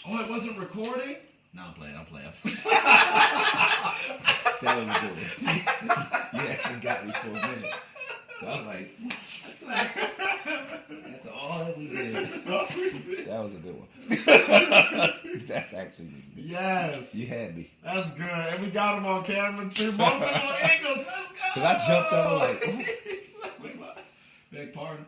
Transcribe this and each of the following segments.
Oh, it wasn't recording? No, I'm playing. That was a good one. You actually got me for a minute. So I was like, after all that we did, that was a good one. That actually was good. Yes. You had me. That's good. And we got him on camera too. Multiple angles. Let's go. Because I jumped over like, Wait, what? Beg pardon.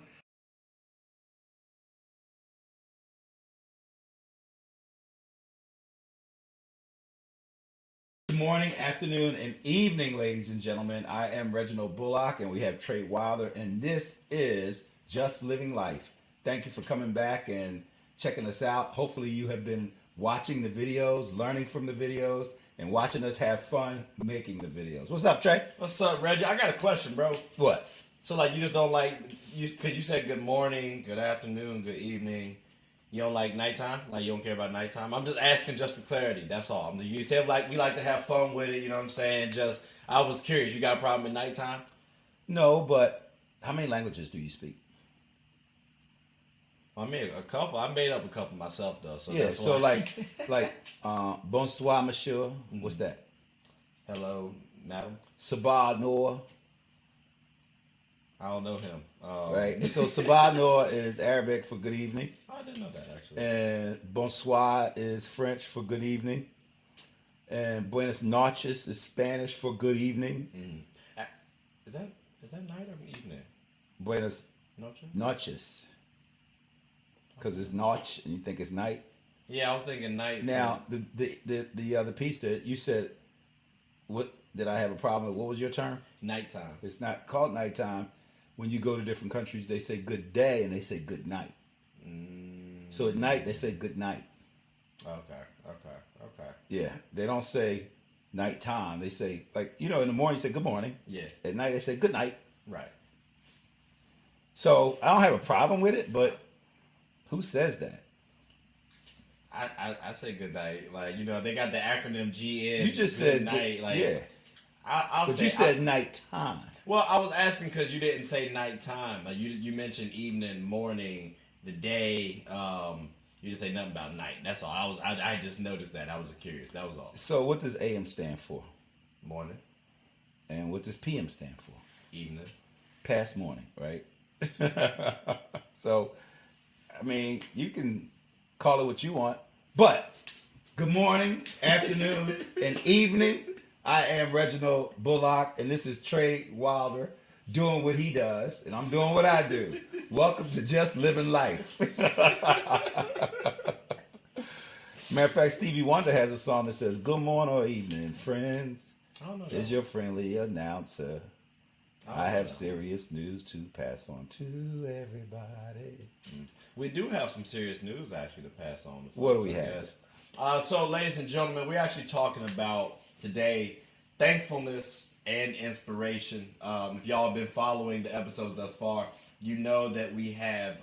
good morning, afternoon, and evening, ladies and gentlemen. I am Reginald Bullock, and we have Trey Wilder, and this is Just Living Life. Thank you for coming back and checking us out. Hopefully you have been watching the videos, learning from the videos, and watching us have fun making the videos. What's up, Trey? What's up, Reggie? I got a question, bro. What? So, like, you just don't like, because you said good morning, good afternoon, good evening. You don't like nighttime? Like, you don't care about nighttime? I'm just asking just for clarity. That's all. You said, like, we like to have fun with it, you know what I'm saying? Just, I was curious. You got a problem at nighttime? No, but how many languages do you speak? I made a couple. I made up a couple myself, though. So Yeah, that's so why. bonsoir, monsieur. What's that? Hello, madam. Sabah Noor. I don't know him. Right. So Sabah Noor is Arabic for good evening. I didn't know that, actually. And bonsoir is French for good evening. And buenas noches is Spanish for good evening. Is that night or evening? Buenas Noche? noches. Because it's notch and you think it's night. Yeah, I was thinking night. Now, the other piece that you said, what did I have a problem with? What was your term? Nighttime. It's not called nighttime. When you go to different countries, they say good day and they say good night. So at night, they say good night. Okay. Yeah, they don't say nighttime. They say, like, in the morning, you say good morning. Yeah. At night, they say good night. Right. So I don't have a problem with it, but who says that? I say good night. Like, they got the acronym GN. You just good said night. good, Like, yeah. I'll But say, you said nighttime. well, I was asking because you didn't say nighttime. Like, you mentioned evening, morning, the day. You didn't say nothing about night. That's all. I just noticed that. I was curious. That was all. So what does AM stand for? Morning, And what does PM stand for? evening. Past morning, right? So, I mean, you can call it what you want. But good morning, afternoon, and evening. I am Reginald Bullock, and this is Trey Wilder doing what he does, and I'm doing what I do. Welcome to Just Living Life. Matter of fact, Stevie Wonder has a song that says, "Good morning or evening, friends. I don't know. Is your friendly announcer. I have serious news to pass on to everybody." We do have some serious news actually to pass on. To What do folks, we I have? guess. So, ladies and gentlemen, we're actually talking about today thankfulness and inspiration. If y'all have been following the episodes thus far, you know that we have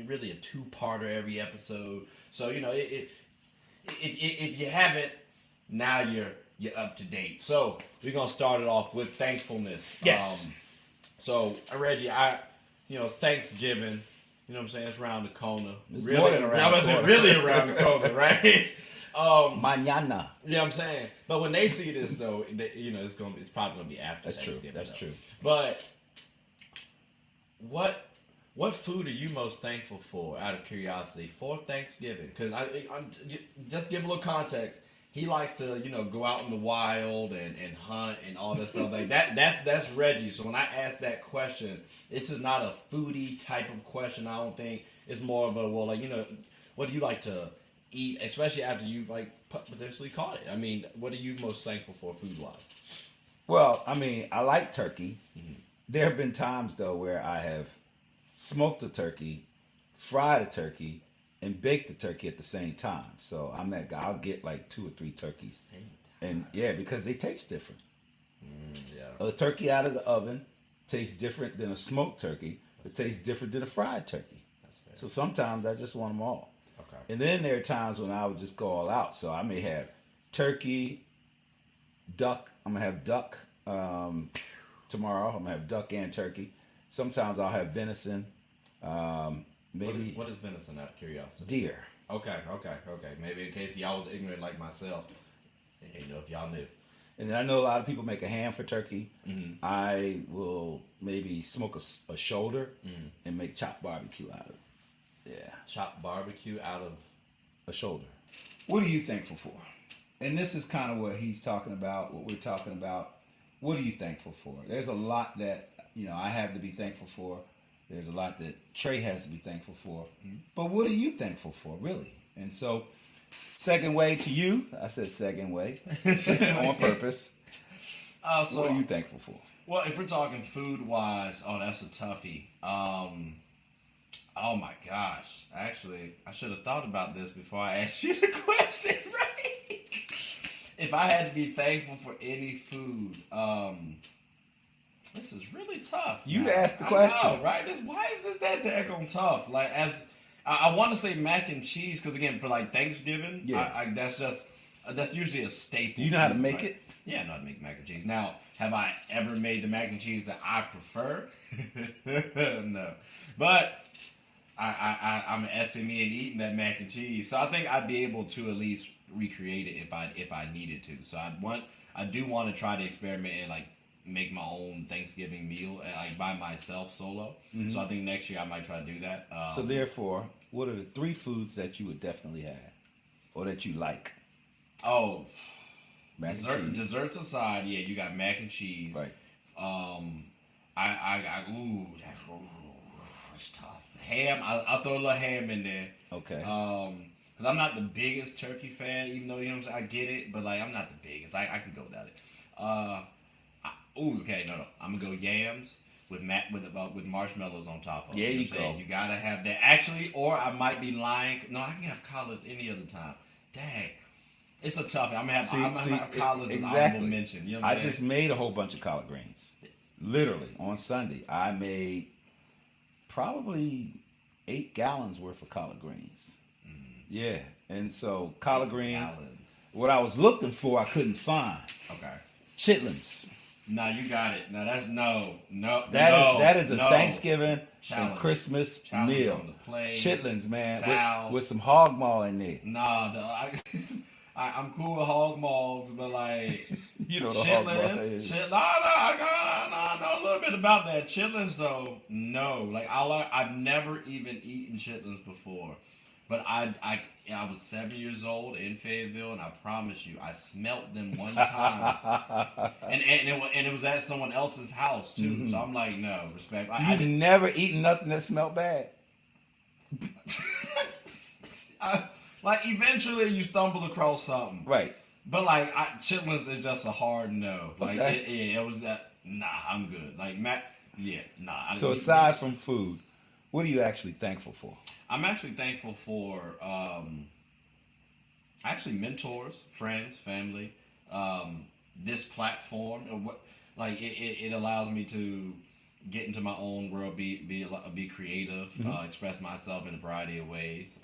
really a two-parter every episode. So, if you haven't, now you're up to date. So we're gonna start it off with thankfulness. Yes. So Reggie, it's Thanksgiving. You know what I'm saying? It's around the corner. It's really more than around the corner. really around the corner, right? Mañana. You know what I'm saying? But when they see this, though, it's probably gonna be after That's true. Thanksgiving. That's though. true. But what food are you most thankful for, out of curiosity, for Thanksgiving? Because I just give a little context. He likes to, go out in the wild and hunt and all that stuff like that. That's Reggie. So when I ask that question, this is not a foodie type of question. I don't think it's more of a what do you like to eat, especially after you've potentially caught it. I mean, what are you most thankful for food wise? Well, I mean, I like turkey. Mm-hmm. There have been times though where I have smoked a turkey, fried a turkey, and bake the turkey at the same time. So I'm that guy. I'll get like 2 or 3 turkeys. Same time. And yeah, because they taste different. Yeah. A turkey out of the oven tastes different than a smoked turkey. It tastes different than a fried turkey. That's fair. So sometimes I just want them all. Okay. And then there are times when I would just go all out. So I may have turkey, duck. I'm going to have duck tomorrow. I'm going to have duck and turkey. Sometimes I'll have venison. Maybe What is venison, out of curiosity? deer. Okay. Maybe in case y'all was ignorant like myself, you know, if y'all knew. And then I know a lot of people make a ham for turkey. I will maybe smoke a shoulder and make chopped barbecue out of it. Yeah. Chopped barbecue out of a shoulder. What are you thankful for? And this is kind of what he's talking about, what we're talking about. What are you thankful for? There's a lot that, you know, I have to be thankful for. There's a lot that Trey has to be thankful for. But what are you thankful for, really? And so, second way to you. I said second way. On purpose. So what are you thankful for? Well, if we're talking food-wise, that's a toughie. Oh my gosh. Actually, I should have thought about this before I asked you the question, right? If I had to be thankful for any food, this is really tough. You asked the question. I know, right? Why is this that daggone tough? Like, I want to say mac and cheese, because again, for like Thanksgiving, that's usually a staple. You know how to make it? Yeah, I know how to make mac and cheese. Now, have I ever made the mac and cheese that I prefer? No. But I'm an SME in eating that mac and cheese, so I think I'd be able to at least recreate it if I needed to. So I do want to try to experiment and like make my own Thanksgiving meal like by myself solo. So I think next year I might try to do that. So therefore, what are the 3 foods that you would definitely have, or that you like? Oh, mac and cheese. Desserts aside, yeah, you got mac and cheese. Right. That's tough. Ham, I'll throw a little ham in there. Okay. Because I'm not the biggest turkey fan, even though, you know what I'm saying, I get it, but like I'm not the biggest. I can go without it. Okay, no. I'm gonna go yams with marshmallows on top of it. There You know you what I'm saying? go. You gotta have that. Actually, or I might be lying. No, I can have collards any other time. Dang. It's a toughie. I'm gonna have collards as honorable mention. You know what I'm I saying? just made a whole bunch of collard greens. Literally, on Sunday, I made probably 8 gallons worth of collard greens. Yeah, and so collard greens. Gallons. What I was looking for, I couldn't find. Okay. Chitlins. No, you got it. No, that's no. That is a Thanksgiving Challenge. and Christmas Challenge meal. on the plate. Chitlins, man, Foul. with some hog maw in there. Nah, I'm cool with hog maws, but like You know the hog maw chitlins. is. No, a little bit about that. Chitlins though, no. Like I've never even eaten chitlins before, but I was 7 years old in Fayetteville, and I promise you, I smelt them one time, and it was at someone else's house too. So I'm like, no respect. So you've never eaten nothing that smelled bad. Like eventually you stumble across something, Right. But like chitlins is just a hard no. Like Okay. it was that. Nah, I'm good. Like Matt, yeah, nah. So aside from food, what are you actually thankful for? I'm actually thankful for actually mentors, friends, family. This platform, like it allows me to get into my own world, be creative, express myself in a variety of ways.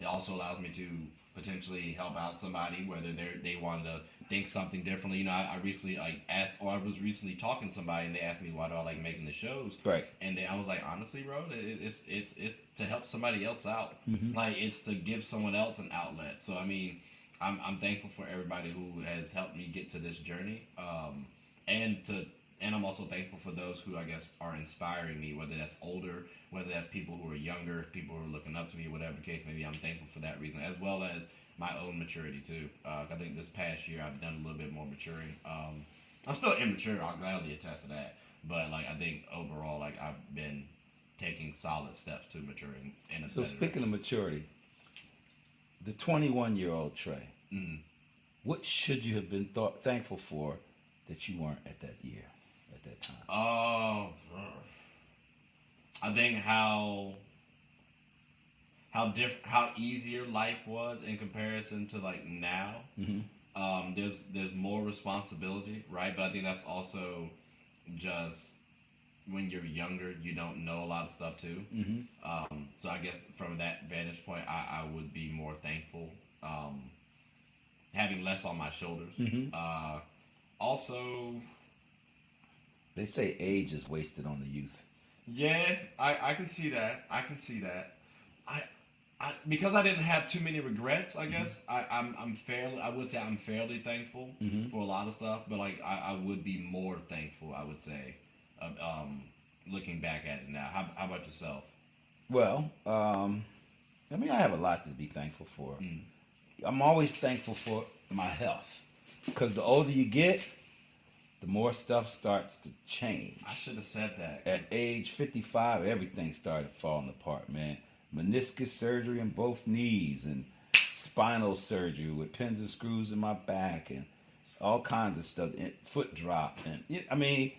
It also allows me to potentially help out somebody, whether they wanted to think something differently. You know, I recently I was recently talking to somebody, and they asked me why do I like making the shows. Right. And then I was like, honestly, bro, it's to help somebody else out. Like it's to give someone else an outlet. So I mean, I'm thankful for everybody who has helped me get to this journey. And I'm also thankful for those who I guess are inspiring me, whether that's older, whether that's people who are younger, people who are looking up to me, whatever the case may be. I'm thankful for that reason, as well as my own maturity too. I think this past year I've done a little bit more maturing. I'm still immature. I'll gladly attest to that. But like I think overall, like I've been taking solid steps to maturing. So speaking of maturity, the 21-year-old Trey, what should you have been thankful for that you weren't at that year, at that time? I think how easier life was in comparison to like now. There's more responsibility, right? But I think that's also just when you're younger, you don't know a lot of stuff too. So I guess from that vantage point, I would be more thankful having less on my shoulders. Also, they say age is wasted on the youth. yeah, I can see that. Because I didn't have too many regrets, I guess I would say I'm fairly thankful for a lot of stuff, but like I would be more thankful, I would say, looking back at it now. How about yourself? Well, I mean, I have a lot to be thankful for. I'm always thankful for my health, because the older you get, the more stuff starts to change. I should have said that. At age 55, everything started falling apart, man. Meniscus surgery in both knees, and spinal surgery with pins and screws in my back, and all kinds of stuff, and foot drop, and I mean,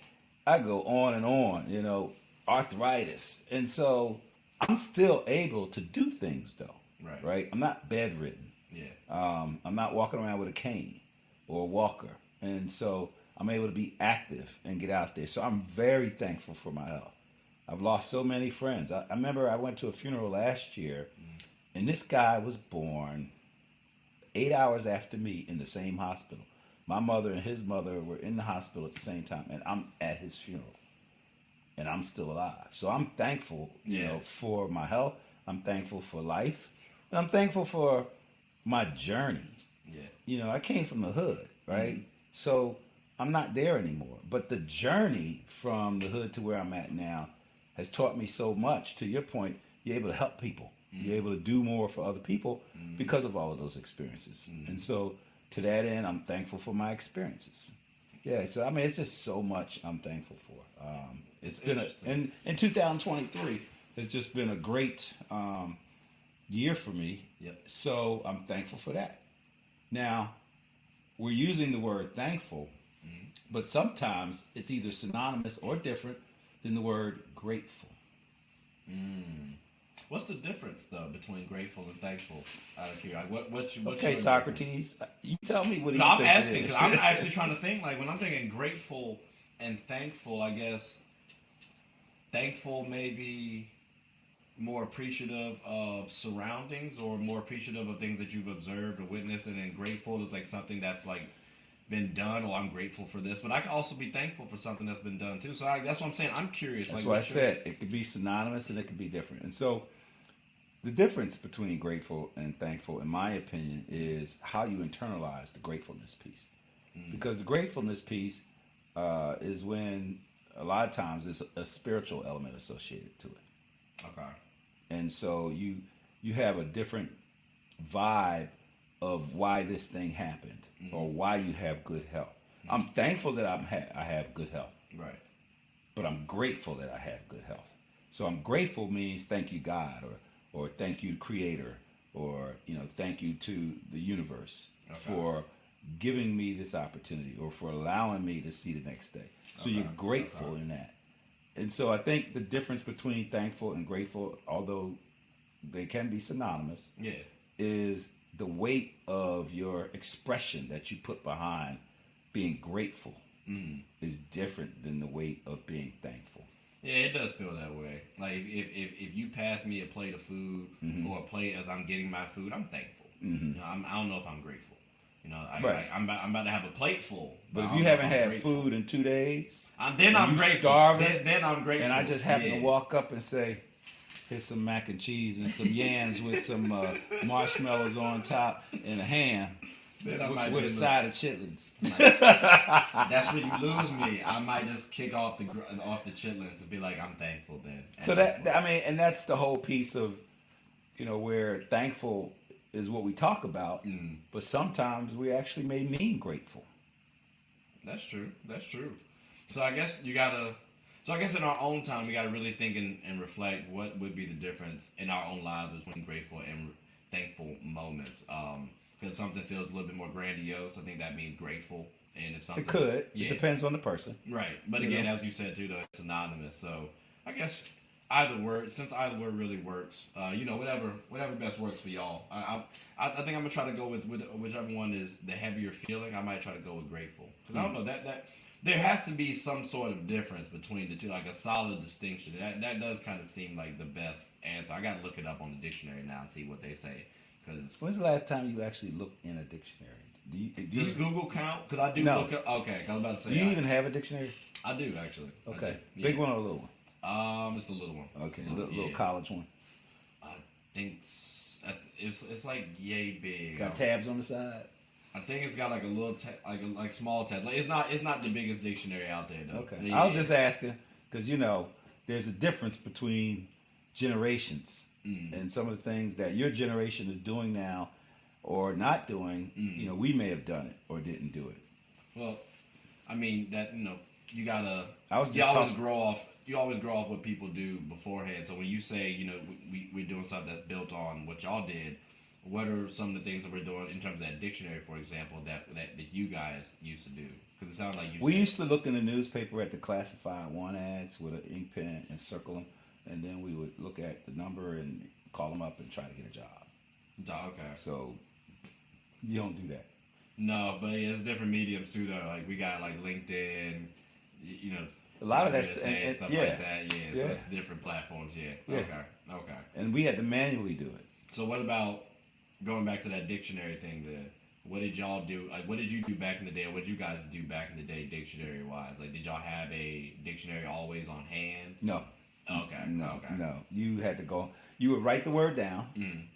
I go on and on, arthritis. And so I'm still able to do things though. Right? I'm not bedridden. Yeah. I'm not walking around with a cane or a walker. And so I'm able to be active and get out there. So I'm very thankful for my health. I've lost so many friends. I remember I went to a funeral last year, and this guy was born 8 hours after me in the same hospital. My mother and his mother were in the hospital at the same time, and I'm at his funeral, and I'm still alive. So I'm thankful, for my health. I'm thankful for life, and I'm thankful for my journey. Yeah. I came from the hood, right? So I'm not there anymore. But the journey from the hood to where I'm at now has taught me so much. To your point, you're able to help people. You're able to do more for other people because of all of those experiences. And so to that end, I'm thankful for my experiences. Yeah, so I mean, it's just so much I'm thankful for. It's been in 2023, it's just been a great year for me. Yep. So I'm thankful for that. Now, we're using the word thankful, but sometimes it's either synonymous or different than the word grateful. What's the difference though between grateful and thankful? Out of curiosity, what's Okay, your Socrates, you tell me what do you I'm think asking it is. because I'm actually trying to think. Like when I'm thinking grateful and thankful, I guess thankful maybe more appreciative of surroundings or more appreciative of things that you've observed or witnessed, and then grateful is like something that's like been done, or I'm grateful for this, but I can also be thankful for something that's been done too. So that's what I'm saying. I'm curious. That's like, what I said. It could be synonymous and it could be different. And so the difference between grateful and thankful, in my opinion, is how you internalize the gratefulness piece. Because the gratefulness piece is when a lot of times there's a spiritual element associated to it. Okay. And so you have a different vibe of why this thing happened or why you have good health. I'm thankful that I have good health. Right. But I'm grateful that I have good health. So I'm grateful means thank you God, or thank you Creator, or thank you to the universe for giving me this opportunity or for allowing me to see the next day. So you're grateful in that. And so I think the difference between thankful and grateful, although they can be synonymous, is the weight of your expression that you put behind being grateful is different than the weight of being thankful. Yeah, it does feel that way. Like if you pass me a plate of food or a plate as I'm getting my food, I'm thankful. I don't know if I'm grateful. I'm about to have a plate full. But if you haven't had food in 2 days, then I'm grateful. Starving, then I'm grateful. And I just happen to walk up and say, here's some mac and cheese and some yams with some marshmallows on top and a ham with a side of chitlins. That's when you lose me. I might just kick off the chitlins and be like, I'm thankful then. So and that's the whole piece of, where thankful is what we talk about, but sometimes we actually may mean grateful. That's true. So I guess in our own time, we got to really think and reflect what would be the difference in our own lives between grateful and thankful moments. Because something feels a little bit more grandiose, I think that means grateful. And if something... It could. It depends on the person. Right. But again, as you said too, though, it's synonymous. So I guess either word really works, whatever best works for y'all. I think I'm going to try to go with whichever one is the heavier feeling. I might try to go with grateful. Because I don't know, that there has to be some sort of difference between the two, like a solid distinction. That does kind of seem like the best answer. I got to look it up on the dictionary now and see what they say. Cause when's the last time you actually looked in a dictionary? Does Google count? Because I do look up. Okay, I was about to say. Do you even have a dictionary? I do actually. Okay, big one or a little one? It's the little one. Okay, little college one. I think it's like yay big. It's got tabs on the side. I think it's got like a little like small tab. Like it's not the biggest dictionary out there though. Okay. Yeah. I was just asking because there's a difference between generations and some of the things that your generation is doing now or not doing. We may have done it or didn't do it. Well, I mean that you gotta. You always grow off what people do beforehand. So when you say we're doing stuff that's built on what y'all did, what are some of the things that we're doing in terms of that dictionary, for example, that you guys used to do? Because it sounds like we used to look in the newspaper at the classified one ads with an ink pen and circle them, and then we would look at the number and call them up and try to get a job. Okay. So you don't do that. No, but it's different mediums too, though. Like we got like LinkedIn, a lot of that stuff yeah. like that. Yeah, so it's different platforms. Yeah. Okay. And we had to manually do it. So what about going back to that dictionary thing? Then what did y'all do? Like, what did you do back in the day? Or what did you guys do back in the day, dictionary wise? Like, did y'all have a dictionary always on hand? No. Okay. No. You had to go. You would write the word down,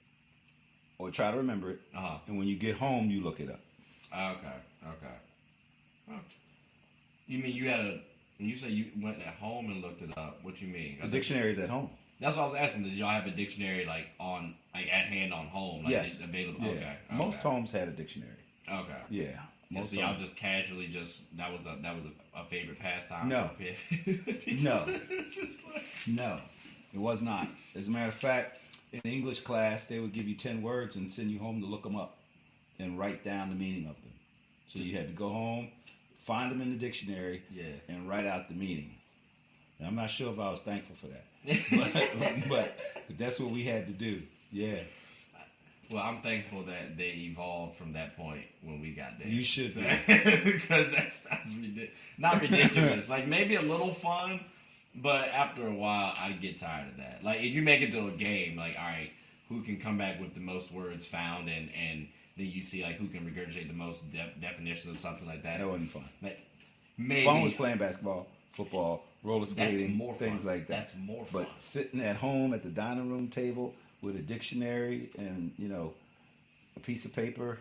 or try to remember it, and when you get home, you look it up. Okay. Huh. You mean you had when you say you went at home and looked it up, what you mean? The dictionary is at home. That's what I was asking. Did y'all have a dictionary at hand on home? Like yes. Available? Yeah. Okay. Most homes had a dictionary. Okay. Yeah. So y'all just casually that was a favorite pastime? No. No. It was not. As a matter of fact, in English class, they would give you 10 words and send you home to look them up and write down the meaning of them. So you had to go home, find them in the dictionary, and write out the meaning. And I'm not sure if I was thankful for that, but that's what we had to do. Yeah. Well, I'm thankful that they evolved from that point when we got there. You should be. Because that's not ridiculous. Like maybe a little fun, but after a while, I get tired of that. Like if you make it to a game, like all right, who can come back with the most words found, and then you see like who can regurgitate the most definitions or something like that. That wasn't fun. Like maybe fun was playing basketball, football, roller skating, things like that. That's more fun. But sitting at home at the dining room table with a dictionary and a piece of paper.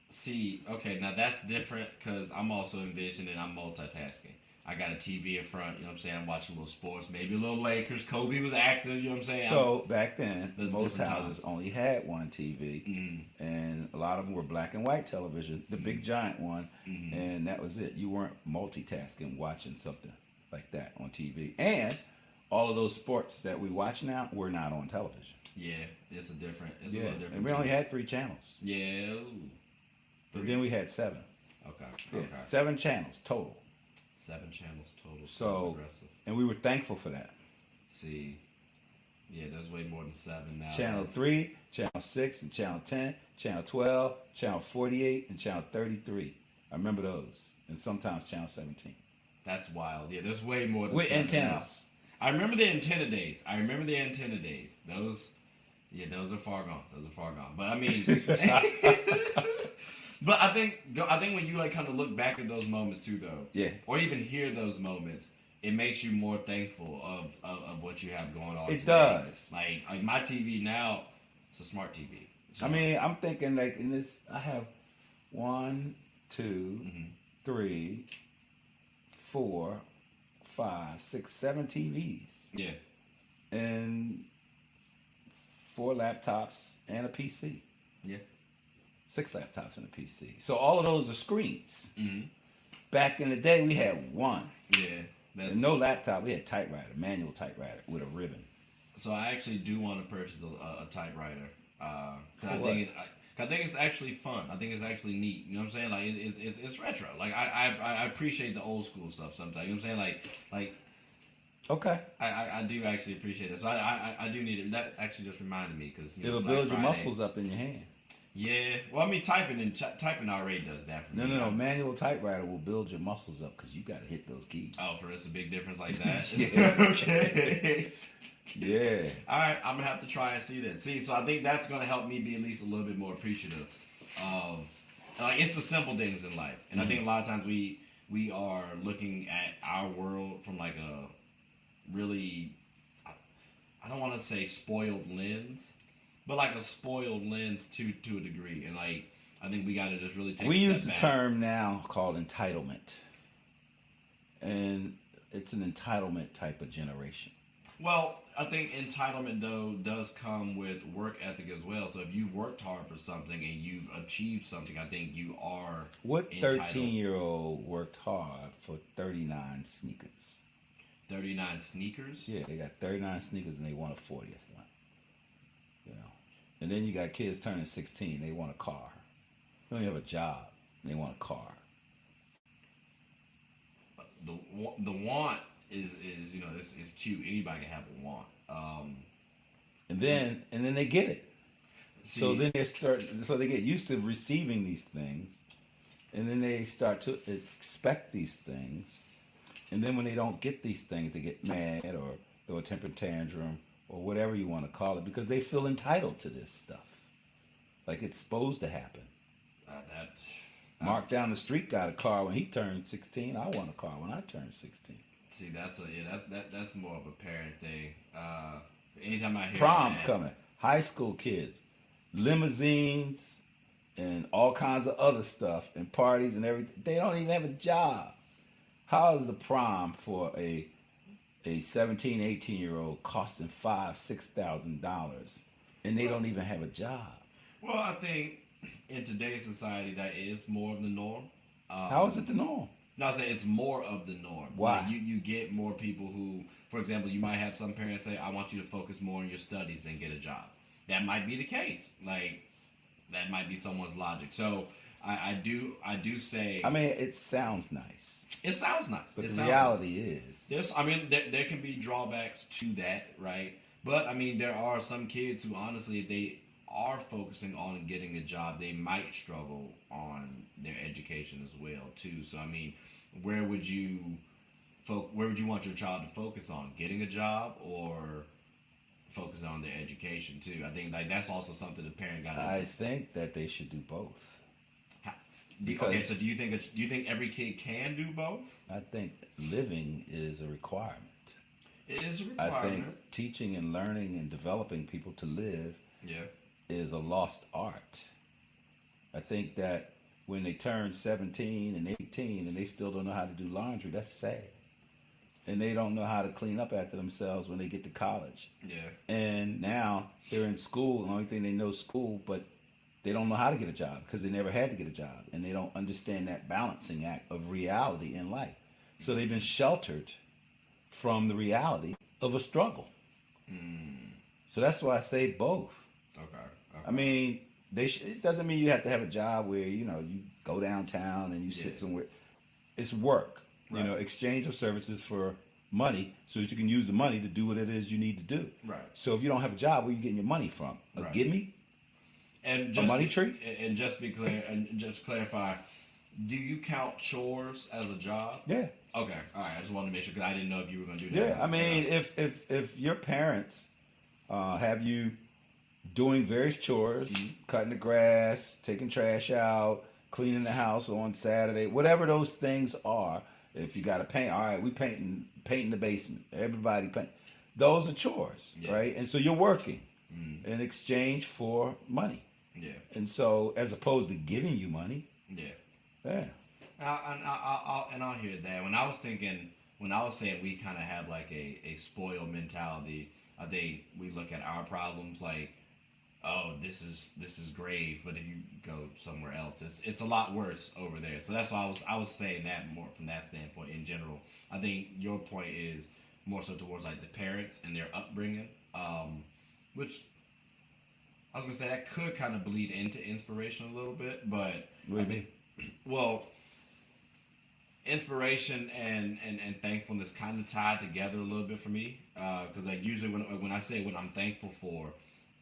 See, okay, now that's different because I'm also envisioning I'm multitasking. I got a TV in front, you know what I'm saying? I'm watching a little sports, maybe a little Lakers. Kobe was active, you know what I'm saying? So back then, most houses only had one TV, and a lot of them were black and white television, the big giant one, and that was it. You weren't multitasking, watching something like that on TV. And all of those sports that we watch now were not on television. Yeah, it's a little different. And we only had 3 channels. Yeah. But then we had 7. Okay. 7 channels total. 7 channels total. So, and we were thankful for that. See, yeah, there's way more than 7 now. Channel 3, Channel 6, and Channel 10, Channel 12, Channel 48, and Channel 33. I remember those. And sometimes Channel 17. That's wild. Yeah, there's way more than with 7 antennas. Now. I remember the antenna days. Those are far gone. But I mean, but I think when you like kind of look back at those moments too, though, or even hear those moments, it makes you more thankful of what you have going on. It today. does. Like my TV now, it's a smart TV. So, I mean, I'm thinking like in this, I have 1, 2, 3, 4, 5, 6, 7 TVs. Yeah. And 4 laptops and a PC. Yeah. 6 laptops and a PC. So all of those are screens. Mm-hmm. Back in the day, we had 1. Yeah. And no laptop. We had typewriter, manual typewriter with a ribbon. So I actually do want to purchase a typewriter. I think it's actually fun. I think it's actually neat. You know what I'm saying? Like it's retro. Like I appreciate the old school stuff sometimes. You know what I'm saying? Like. Okay. I do actually appreciate that. So I do need it. That actually just reminded me because it'll build your muscles up in your hand. Yeah. Well, I mean, typing already does that for me. No. Manual typewriter will build your muscles up because you got to hit those keys. Oh, for us, a big difference like that. Yeah. Okay. Yeah. All right, I'm gonna have to try and see that. So I think that's gonna help me be at least a little bit more appreciative of, like, it's the simple things in life, and I think a lot of times we are looking at our world from like a really, I don't want to say spoiled lens, but like a spoiled lens to a degree, and like I think we got to just really take. We use the back. term now called entitlement, and it's an entitlement type of generation. Well, I think entitlement though does come with work ethic as well. So if you've worked hard for something and you've achieved something, I think you are. What entitled. 13-year-old worked hard for 39 sneakers? 39 sneakers? Yeah, they got 39 sneakers and they want a 40th one. You know, and then you got kids turning 16, they want a car. They don't have a job, they want a car. The want is you know is cute. Anybody can have a want. And then they get it. See, So then they get used to receiving these things, and then they start to expect these things. And then when they don't get these things, they get mad or throw a temper tantrum or whatever you want to call it because they feel entitled to this stuff. Like it's supposed to happen. Mark down the street got a car when he turned 16. I want a car when I turned 16. See, that's more of a parent thing. Anytime I hear prom that, coming, high school kids, limousines, and all kinds of other stuff, and parties and everything. They don't even have a job. How is the prom for a 17, 18-year-old costing $5,000-$6,000, and they don't even have a job? Well, I think in today's society that is more of the norm. How is it the norm? No, I say it's more of the norm. Why? Like you get more people who, for example, you might have some parents say, "I want you to focus more on your studies than get a job." That might be the case. Like that might be someone's logic. So I do say. I mean, it sounds nice. It sounds nice. But it the reality is. There can be drawbacks to that, right? But I mean, there are some kids who honestly, if they are focusing on getting a job, they might struggle on their education as well too. So I mean, where would you want your child to focus on? Getting a job or focus on their education too? I think like that's also something the parent got. I think that they should do both. Because, okay, so do you think every kid can do both? I think living is a requirement. It is a requirement. I think teaching and learning and developing people to live is a lost art. I think that when they turn 17 and 18 and they still don't know how to do laundry, that's sad. And they don't know how to clean up after themselves when they get to college. Yeah. And now they're in school. The only thing they know is school, but they don't know how to get a job because they never had to get a job. And they don't understand that balancing act of reality in life. So they've been sheltered from the reality of a struggle. So that's why I say both. Okay. I mean, it doesn't mean you have to have a job where, you go downtown and you sit somewhere. It's work. Right. Exchange of services for money so that you can use the money to do what it is you need to do. Right. So if you don't have a job, where are you getting your money from? A Right. gimme? And A money tree? And just be clear, and just clarify, do you count chores as a job? Yeah. Okay. All right. I just wanted to make sure because I didn't know if you were going to do that. Yeah. I mean, if your parents have you doing various chores, cutting the grass, taking trash out, cleaning the house on Saturday, whatever those things are. If you got to paint, all right, we painting the basement. Everybody paint. Those are chores, right? And so you're working in exchange for money. Yeah. And so, as opposed to giving you money. Yeah. I'll hear that. When I was saying we kind of have like a spoiled mentality, I think we look at our problems like, oh, this is grave, but if you go somewhere else, it's a lot worse over there. So that's why I was saying that more from that standpoint in general. I think your point is more so towards like the parents and their upbringing, which I was gonna say that could kind of bleed into inspiration a little bit, but inspiration and thankfulness kind of tied together a little bit for me, because like usually when I say what I'm thankful for,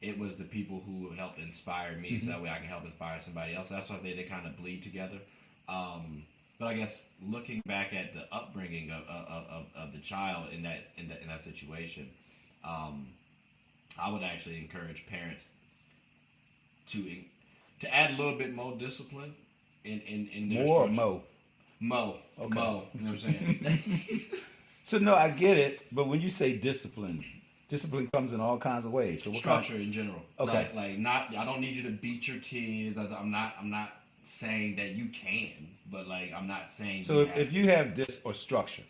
it was the people who helped inspire me, so that way I can help inspire somebody else. So that's why they kind of bleed together. But I guess looking back at the upbringing of the child in that situation, I would actually encourage parents to add a little bit more discipline in their More or structure. Mo? Mo. You know what I'm saying? So, no, I get it. But when you say discipline, Discipline comes in all kinds of ways. So what Structure in general. Okay. Like not. I don't need you to beat your kids. I'm not saying that you can, but like I'm not saying. So if you have this or structure,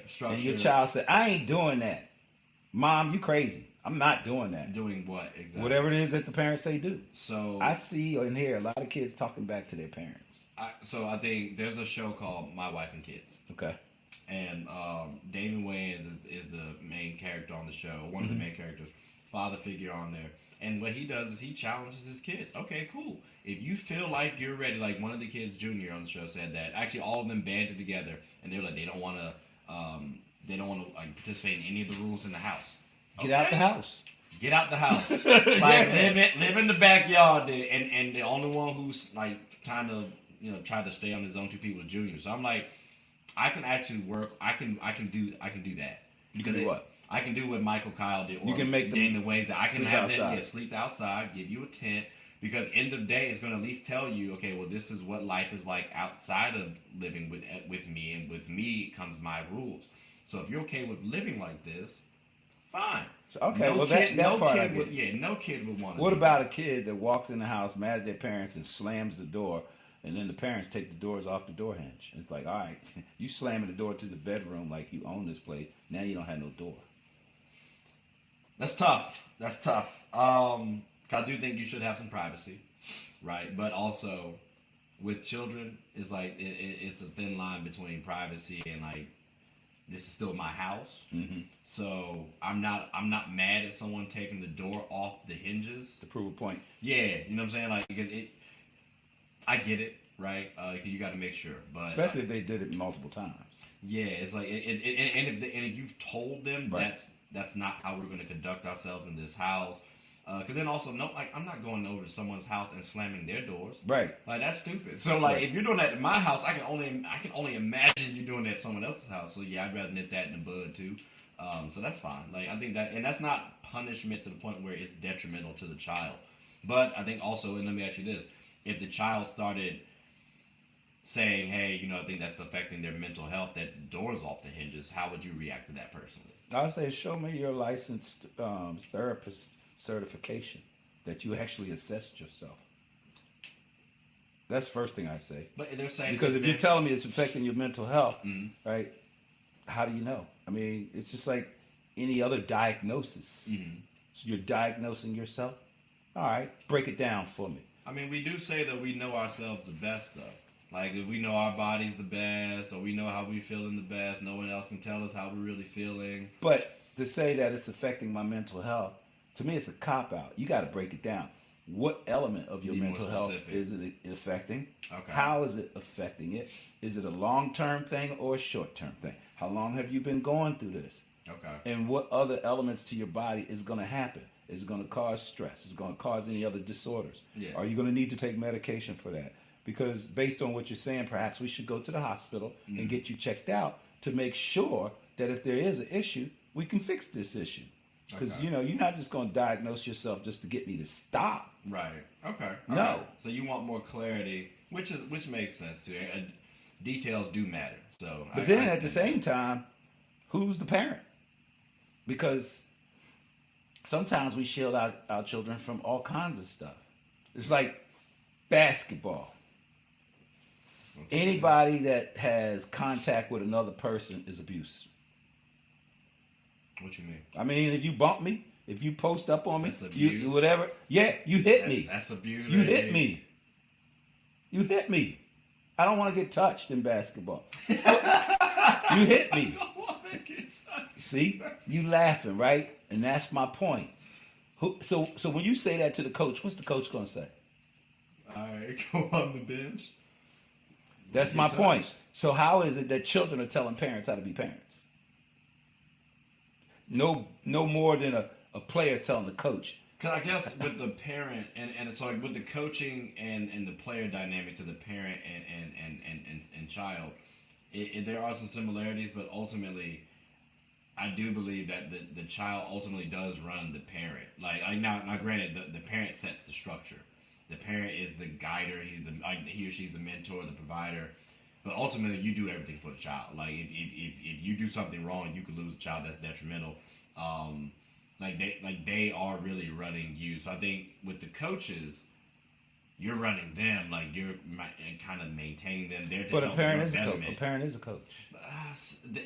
structure, and your child said, "I ain't doing that," Mom, you crazy. I'm not doing that. Doing what exactly? Whatever it is that the parents say do. So I see and hear a lot of kids talking back to their parents. So I think there's a show called My Wife and Kids. Okay. And Damon Wayans is the main character on the show, one of the main characters, father figure on there. And what he does is he challenges his kids. Okay, cool. If you feel like you're ready, like one of the kids, Junior, on the show said that. Actually, all of them banded together, and they were like, they don't want to like participate in any of the rules in the house. Get out the house. Get out the house. Like live in the backyard. And the only one who's like kind of tried to stay on his own 2 feet was Junior. So I'm like, I can actually work. I can do that. You can do what? I can do what Michael Kyle did. Or you can make them in the ways that I can sleep have outside. them sleep outside, give you a tent. Because end of day, it's going to at least tell you, okay, well, this is what life is like outside of living with me, and with me comes my rules. So if you're okay with living like this, fine. So, okay, that part I get. No kid would want to. What about a kid that walks in the house mad at their parents and slams the door, and then the parents take the doors off the door hinge? It's like, all right, you slamming the door to the bedroom like you own this place. Now you don't have no door. That's tough. I do think you should have some privacy, right? But also, with children, it's like it's a thin line between privacy and like this is still my house. Mm-hmm. So I'm not mad at someone taking the door off the hinges To prove a point. Yeah, you know what I'm saying? Like because I get it, right? You got to make sure, but especially if they did it multiple times. Yeah, it's like if you've told them right. that's not how we're going to conduct ourselves in this house. Because then also, no, like I'm not going over to someone's house and slamming their doors. Right. Like that's stupid. So like if you're doing that at my house, I can only imagine you doing that at someone else's house. So yeah, I'd rather nip that in the bud too. So that's fine. Like I think that, and that's not punishment to the point where it's detrimental to the child. But I think also, and let me ask you this: if the child started saying, "Hey, I think that's affecting their mental health," that the door's off the hinges, how would you react to that personally? I would say, show me your licensed therapist certification that you actually assessed yourself. That's the first thing I say. But they're saying because if you're telling me it's affecting your mental health, mm-hmm. right? How do you know? I mean, it's just like any other diagnosis. Mm-hmm. So you're diagnosing yourself. All right, break it down for me. I mean, we do say that we know ourselves the best, though. Like, if we know our body's the best, or we know how we feeling the best, no one else can tell us how we're really feeling. But to say that it's affecting my mental health, to me, it's a cop-out. You got to break it down. What element of your mental health is it affecting? Okay. How is it affecting it? Is it a long-term thing or a short-term thing? How long have you been going through this? Okay. And what other elements to your body is going to happen? Is it going to cause stress? Is it going to cause any other disorders? Yeah. Are you going to need to take medication for that? Because based on what you're saying, perhaps we should go to the hospital and get you checked out to make sure that if there is an issue, we can fix this issue. Because, you're not just going to diagnose yourself just to get me to stop. Right. Okay. No. Right. So you want more clarity, which makes sense too. Details do matter. So, but then at the same time, who's the parent? Because sometimes we shield our children from all kinds of stuff. It's like basketball. Anybody that has contact with another person is abuse. What you mean? I mean, if you bump me, if you post up on me, you whatever, you hit me. That's abuse. You hit me. You hit me. I don't want to get touched in basketball. You hit me. I don't want to get touched. See, you laughing, right? And that's my point. So when you say that to the coach, what's the coach going to say? All right, go on the bench. That's my point. So how is it that children are telling parents how to be parents? No more than a player is telling the coach. Because I guess with the parent and so like with the coaching and the player dynamic to the parent and child, there are some similarities, but ultimately, I do believe that the child ultimately does run the parent. Like now granted, the parent sets the structure. The parent is the guider. He or she's the mentor, the provider. But ultimately, you do everything for the child. Like if you do something wrong, you could lose a child. That's detrimental. Like they are really running you. So I think with the coaches, you're running them. Like you're kind of maintaining them. They're to But a help parent your is a coach. betterment. A parent is a coach.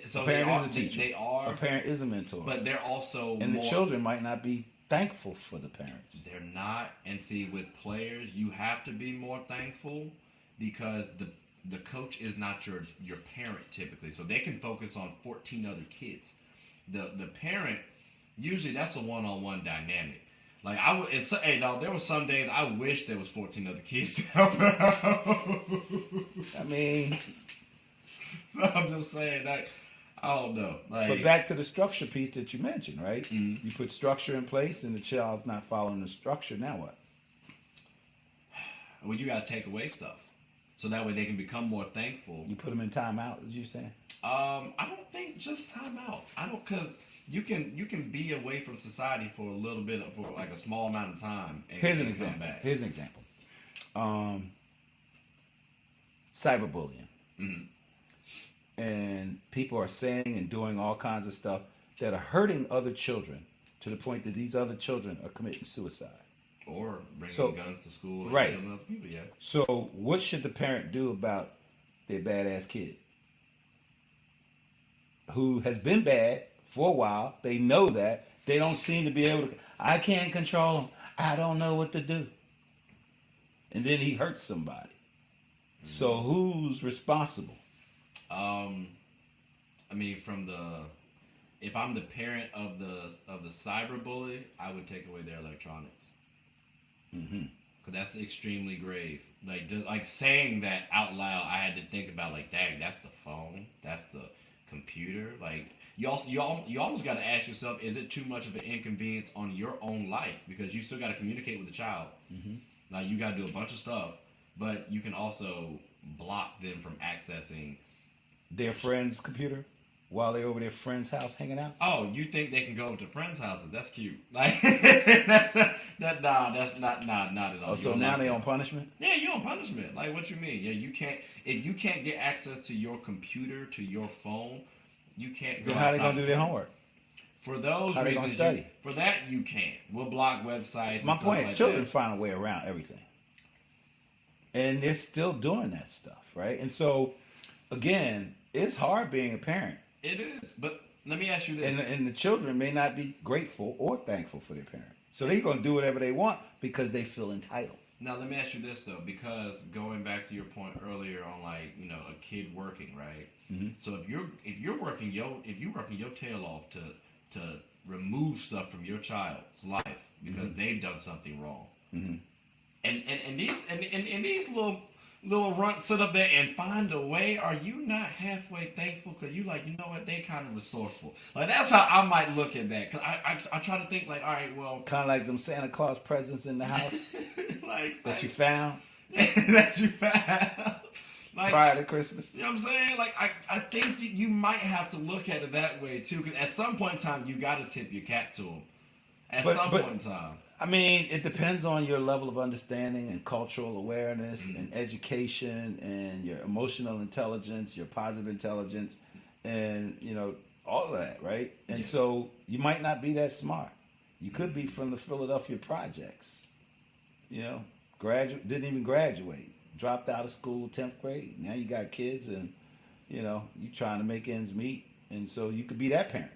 So A parent they is are, a teacher. They are. A parent is a mentor. But they're also and more, the children might not be thankful for the parents. They're not. And see, with players, you have to be more thankful because the coach is not your parent typically. So they can focus on 14 other kids. The parent, usually that's a one-on-one dynamic. Like I would, hey dog, there were some days I wish there was 14 other kids to help out. I mean, so I'm just saying that I don't know. Like, but back to the structure piece that you mentioned, right? Mm-hmm. You put structure in place, and the child's not following the structure. Now what? Well, you gotta take away stuff, so that way they can become more thankful. You put them in timeout, as you saying? I don't think just timeout. I don't, because you can be away from society for a little bit, for like a small amount of time. And Here's an come example. back. Here's an example. Cyberbullying. Mm-hmm. And people are saying and doing all kinds of stuff that are hurting other children to the point that these other children are committing suicide. Or bringing guns to school. And right. killing other people, yeah. So what should the parent do about their badass kid? Who has been bad for a while. They know that. They don't seem to be able to. I can't control him. I don't know what to do. And then he hurts somebody. Mm-hmm. So who's responsible? I mean, if I'm the parent of the cyberbully, I would take away their electronics. Mm-hmm. Cause that's extremely grave. Like just like saying that out loud, I had to think about like, dang, that's the phone, that's the computer. Like you almost got to ask yourself, is it too much of an inconvenience on your own life? Because you still got to communicate with the child. Mm-hmm. Like you got to do a bunch of stuff, but you can also block them from accessing their friend's computer while they're over their friend's house hanging out. Oh, you think they can go over to friends' houses? That's cute. Like that's not at all. Oh, so now they on punishment? Yeah, you're on punishment. Like what you mean? Yeah, you can't if you can't get access to your computer, to your phone, you can't go. Then how are they gonna do their homework? For those how reasons, they gonna study? For that you can't. We'll block websites. My and point: stuff like children that. find a way around everything, and they're still doing that stuff, right? And so, again, it's hard being a parent. It is, but let me ask you this: and the children may not be grateful or thankful for their parent, so they're gonna do whatever they want because they feel entitled. Now let me ask you this though, because going back to your point earlier on, like a kid working, right? Mm-hmm. So if you're working your tail off to remove stuff from your child's life because mm-hmm. they've done something wrong, mm-hmm. and these little runts sit up there and find a way. Are you not halfway thankful? Because you like, you know what, they kind of resourceful. Like that's how I might look at that. Because I try to think like, all right, well, kind of like them Santa Claus presents in the house like that you found. That you found. Like, prior to Christmas. You know what I'm saying? Like, I think you might have to look at it that way, too. Because at some point in time, you got to tip your cap to them. At some point in time. I mean, it depends on your level of understanding and cultural awareness mm-hmm. and education and your emotional intelligence, your positive intelligence, and, all of that, right? And yeah. So you might not be that smart. You could be from the Philadelphia projects. Didn't even graduate. Dropped out of school, 10th grade. Now you got kids and, you trying to make ends meet. And so you could be that parent.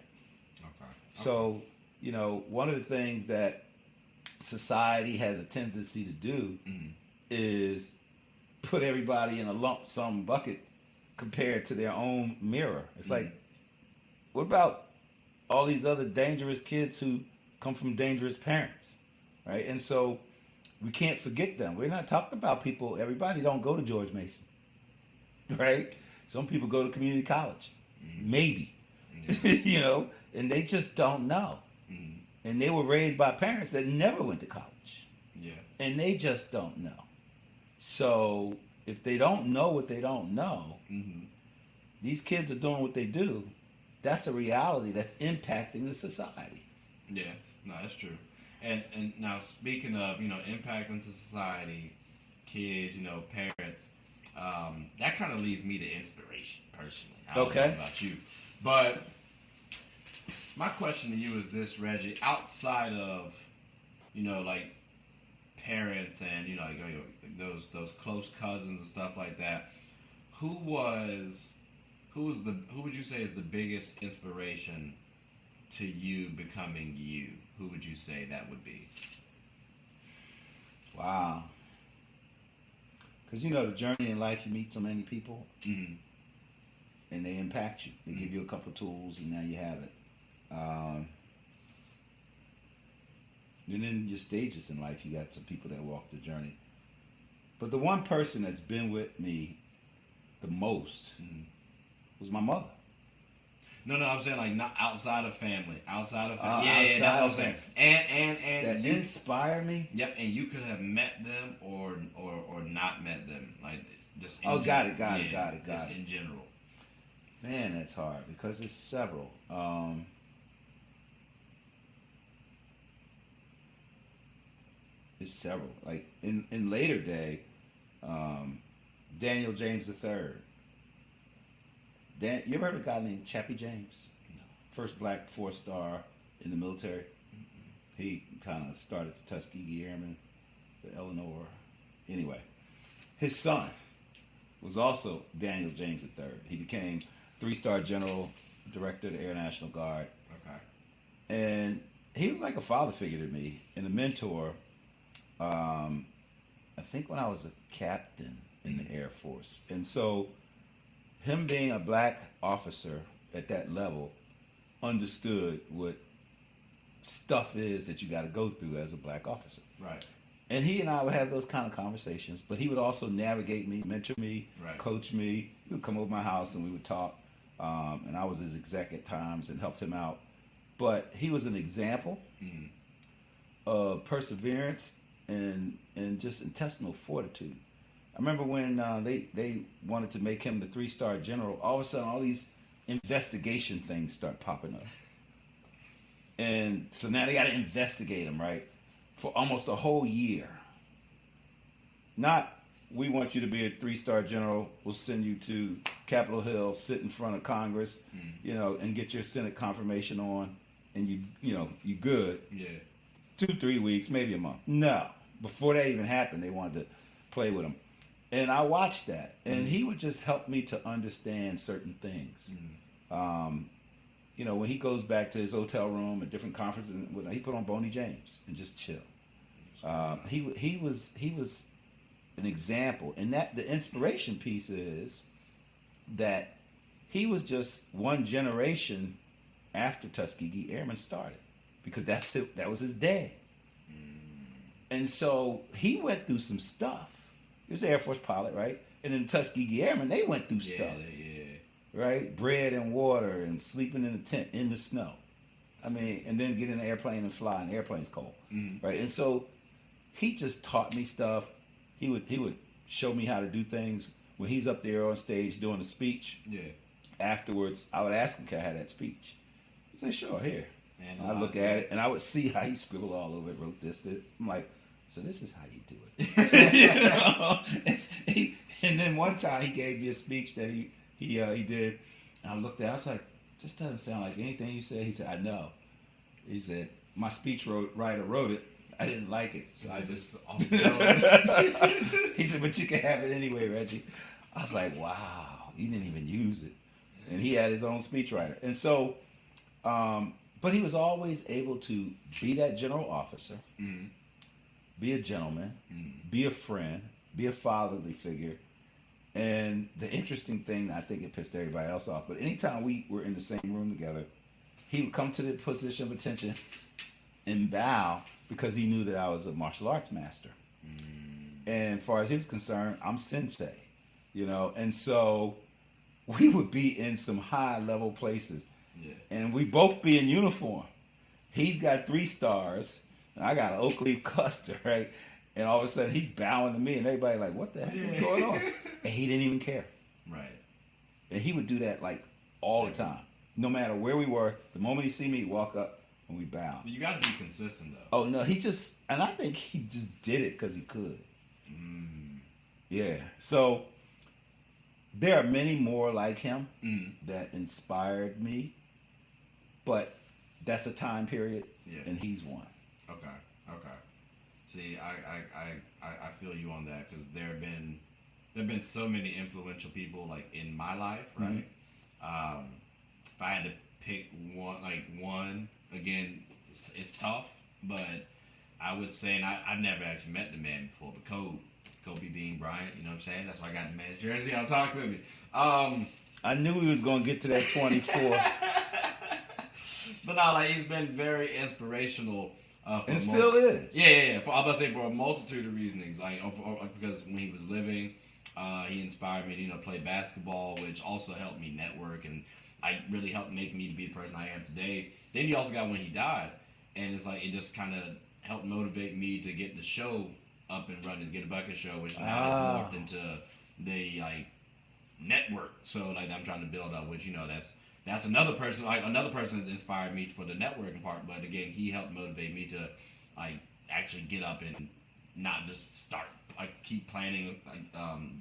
Okay. So, one of the things that society has a tendency to do mm-hmm. is put everybody in a lump sum bucket compared to their own mirror. It's mm-hmm. like, what about all these other dangerous kids who come from dangerous parents, right? And so we can't forget them. We're not talking about people. Everybody don't go to George Mason, right? Some people go to community college, mm-hmm. maybe, yeah. And they just don't know. Mm-hmm. And they were raised by parents that never went to college. Yeah. And they just don't know. So if they don't know what they don't know, mm-hmm. these kids are doing what they do. That's a reality that's impacting the society. Yeah, no, that's true. And now speaking of, impact into society, kids, parents, that kind of leads me to inspiration personally. I don't know about you. But My question to you is this, Reggie. Outside of, like parents and like those close cousins and stuff like that, who would you say is the biggest inspiration to you becoming you? Who would you say that would be? Wow. Because the journey in life, you meet so many people, Mm-hmm. and they impact you. They give you a couple tools, and now you have it. And then your stages in life, you got some people that walk the journey. But the one person that's been with me the most was my mother. No, I'm saying like not outside of family. Outside of Outside yeah, that's what I'm of saying. And that inspire me. Yep, and you could have met them or not met them, like just. Got it. In general. Man, that's hard because there's several. There's several. Like in later day, Daniel James III. You ever heard of a guy named Chappie James? No. First black 4-star in the military. He kind of started the Tuskegee Airmen, the Eleanor. Anyway, his son was also Daniel James III. He became 3-star general, director of the Air National Guard. Okay. And he was like a father figure to me and a mentor. I think when I was a captain in the Air Force. And so him being a black officer at that level understood what stuff is that you got to go through as a black officer. Right. And he and I would have those kind of conversations, but he would also navigate me, mentor me, Right. coach me. He would come over my house and we would talk. And I was his exec at times and helped him out. But he was an example of perseverance and just intestinal fortitude. I remember when they wanted to make him the 3-star general, all of a sudden all these investigation things start popping up. And so now they got to investigate him, right? For almost a whole year. Not, we want you to be a 3-star general, we'll send you to Capitol Hill, sit in front of Congress, and get your Senate confirmation on, and you good. Yeah. 2-3 weeks, maybe a month. No. Before that even happened, they wanted to play with him. And I watched that, and he would just help me to understand certain things. When he goes back to his hotel room at different conferences, he put on Boney James and just chill. He was an example, and that the inspiration piece is that he was just one generation after Tuskegee Airmen started, because that was his day. And so he went through some stuff. He was an Air Force pilot, right? And then the Tuskegee Airmen, they went through stuff. Right? Bread and water and sleeping in a tent in the snow. I mean, and then get in an airplane and fly, and the airplane's cold. Right? And so he just taught me stuff. He would show me how to do things. When he's up there on stage doing a speech, afterwards, I would ask him, can I have that speech? He said, sure, here. And I look at it, and I would see how he scribbled all over it, wrote this. I'm like, so this is how you do it. And then one time he gave me a speech that he did, and I looked at it, I was like, this doesn't sound like anything you said. He said, I know. He said, my speech writer wrote it. I didn't like it, so I just... He said, but you can have it anyway, Reggie. I was like, wow, he didn't even use it. And he had his own speechwriter. And so, but he was always able to be that general officer, be a gentleman, be a friend, be a fatherly figure. And the interesting thing, I think it pissed everybody else off, but anytime we were in the same room together, he would come to the position of attention and bow because he knew that I was a martial arts master. And as far as he was concerned, I'm sensei, and so we would be in some high level places. And we both be in uniform. He's got 3 stars, and I got an oak leaf cluster, right? And all of a sudden, he's bowing to me, and everybody like, what the heck is going on? And he didn't even care. Right. And he would do that, like, all the time. No matter where we were, the moment he see me, he'd walk up, and we bow. You got to be consistent, though. Oh, no, and I think he just did it because he could. Yeah. So, there are many more like him that inspired me. But that's a time period, Yeah. and he's one. Okay. See, I feel you on that because there have been so many influential people like in my life, right? If I had to pick one again, it's tough, but I would say, and I've never actually met the man before, but Kobe Bean Bryant, you know what I'm saying? That's why I got the man's jersey. I'll talk to me. I knew he was going to get to that 24. But no, like he's been very inspirational. And still is. Yeah. I was about to say for a multitude of reasons, because when he was living, he inspired me to play basketball, which also helped me network and really helped make me to be the person I am today. Then you also got when he died, and it's like it just kind of helped motivate me to get the show up and running, get a bucket show, which now has morphed into the network. So I'm trying to build up, which that's another person. Another person that inspired me for the networking part. But again, he helped motivate me to actually get up and not just start keep planning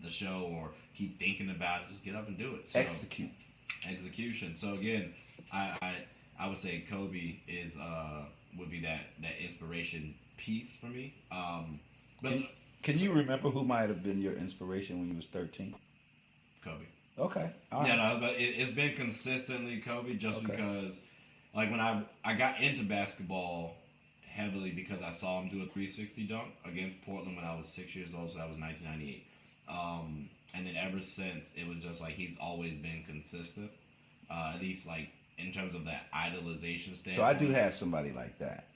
the show or keep thinking about it. Just get up and do it. So, execution. So again, I would say Kobe would be that inspiration piece for me. Can you remember who might have been your inspiration when you was 13? Kobe. Okay. All right. Yeah, but it's been consistently Kobe because, when I got into basketball heavily because I saw him do a 360 dunk against Portland when I was 6 years old, so that was 1998. And then ever since, it was just he's always been consistent, at least in terms of that idolization standpoint. So I do have somebody like that.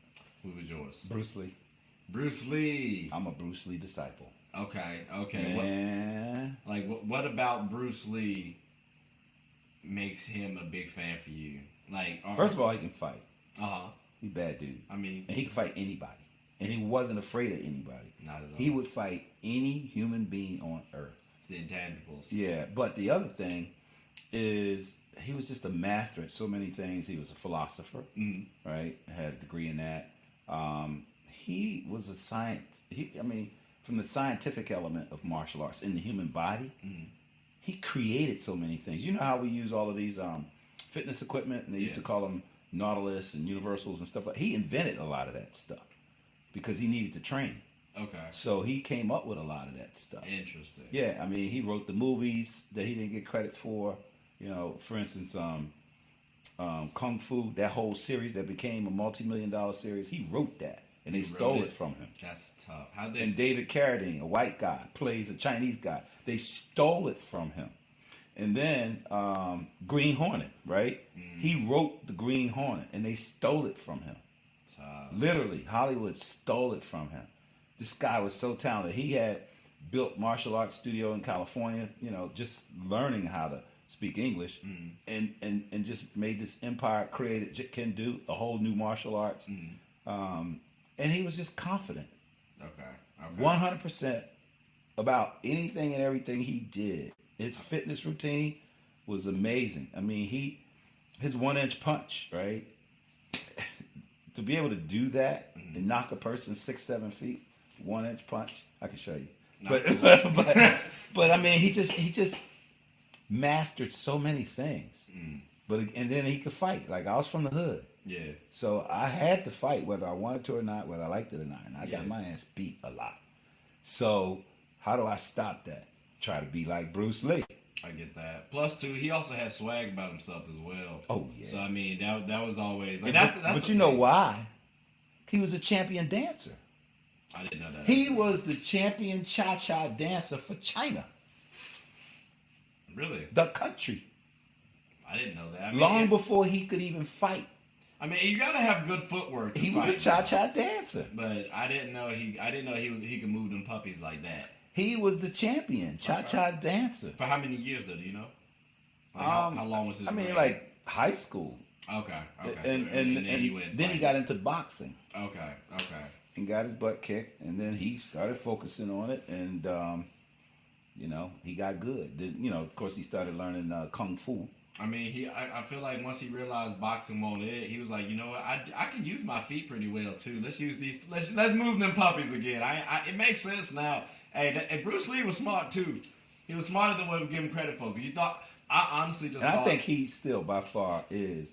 Who was yours? Bruce Lee. Bruce Lee. I'm a Bruce Lee disciple. Okay. Man. What about Bruce Lee makes him a big fan for you? First of all, he can fight. Uh-huh. He's a bad dude. I mean, and he can fight anybody. And he wasn't afraid of anybody. Not at all. He would fight any human being on earth. It's the intangibles. Yeah, but the other thing is he was just a master at so many things. He was a philosopher, right? Had a degree in that. He was a science. From the scientific element of martial arts in the human body, he created so many things. You know how we use all of these fitness equipment, and they used to call them Nautilus and Universals and stuff like that. He invented a lot of that stuff because he needed to train. Okay. So he came up with a lot of that stuff. Interesting. Yeah, he wrote the movies that he didn't get credit for. For instance, Kung Fu, that whole series that became a multi-million-dollar series, he wrote that. And they stole it from him. That's tough. And David Carradine, a white guy, plays a Chinese guy. They stole it from him. And then Green Hornet, right? He wrote the Green Hornet, and they stole it from him. Literally, Hollywood stole it from him. This guy was so talented. He had built martial arts studio in California, just learning how to speak English, and just made this empire, created Jeet Kune Do, a whole new martial arts. And he was just confident. Okay. 100% about anything and everything he did. His fitness routine was amazing. His 1-inch punch, right? To be able to do that and knock a person 6-7 feet, 1-inch punch, I can show you. But he just mastered so many things. And then he could fight. I was from the hood. Yeah. So I had to fight whether I wanted to or not, whether I liked it or not. And I got my ass beat a lot. So how do I stop that? Try to be like Bruce Lee. I get that. Plus, too, he also had swag about himself as well. Oh, yeah. So, that was always... But you know why? He was a champion dancer. I didn't know that. He was the champion cha-cha dancer for China. Really? The country. I didn't know that. Long before he could even fight. You gotta have good footwork. He was a cha-cha dancer. But I didn't know he could move them puppies like that. He was the champion cha-cha dancer. For how many years though? Do you know? How long was his? High school. Okay. And then he got into boxing. Okay. And got his butt kicked, and then he started focusing on it, and he got good. Then of course, he started learning kung fu. I feel like once he realized boxing won't it, he was like, you know what, I can use my feet pretty well too. Let's use these. Let's move them puppies again. It makes sense now. Hey, Bruce Lee was smart too. He was smarter than what we give him credit for. You thought I honestly just. And I think he still by far is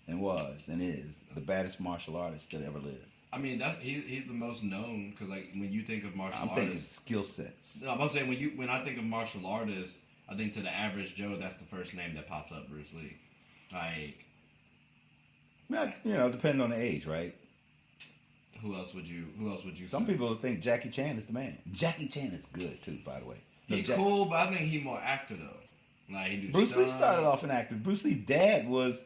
and was and is the baddest martial artist that ever lived. I mean, he's the most known because like when you think of martial I'm artists, thinking skill sets. no, I'm saying when I think of martial artists, I think to the average Joe, that's the first name that pops up, Bruce Lee. Like, Depending on the age, right? who else would you Some say? people think Jackie Chan is the man. Jackie Chan is good too, by the way. He's cool, but I think he more actor though. Like he do Bruce Lee stunts. started off an actor. Bruce Lee's dad was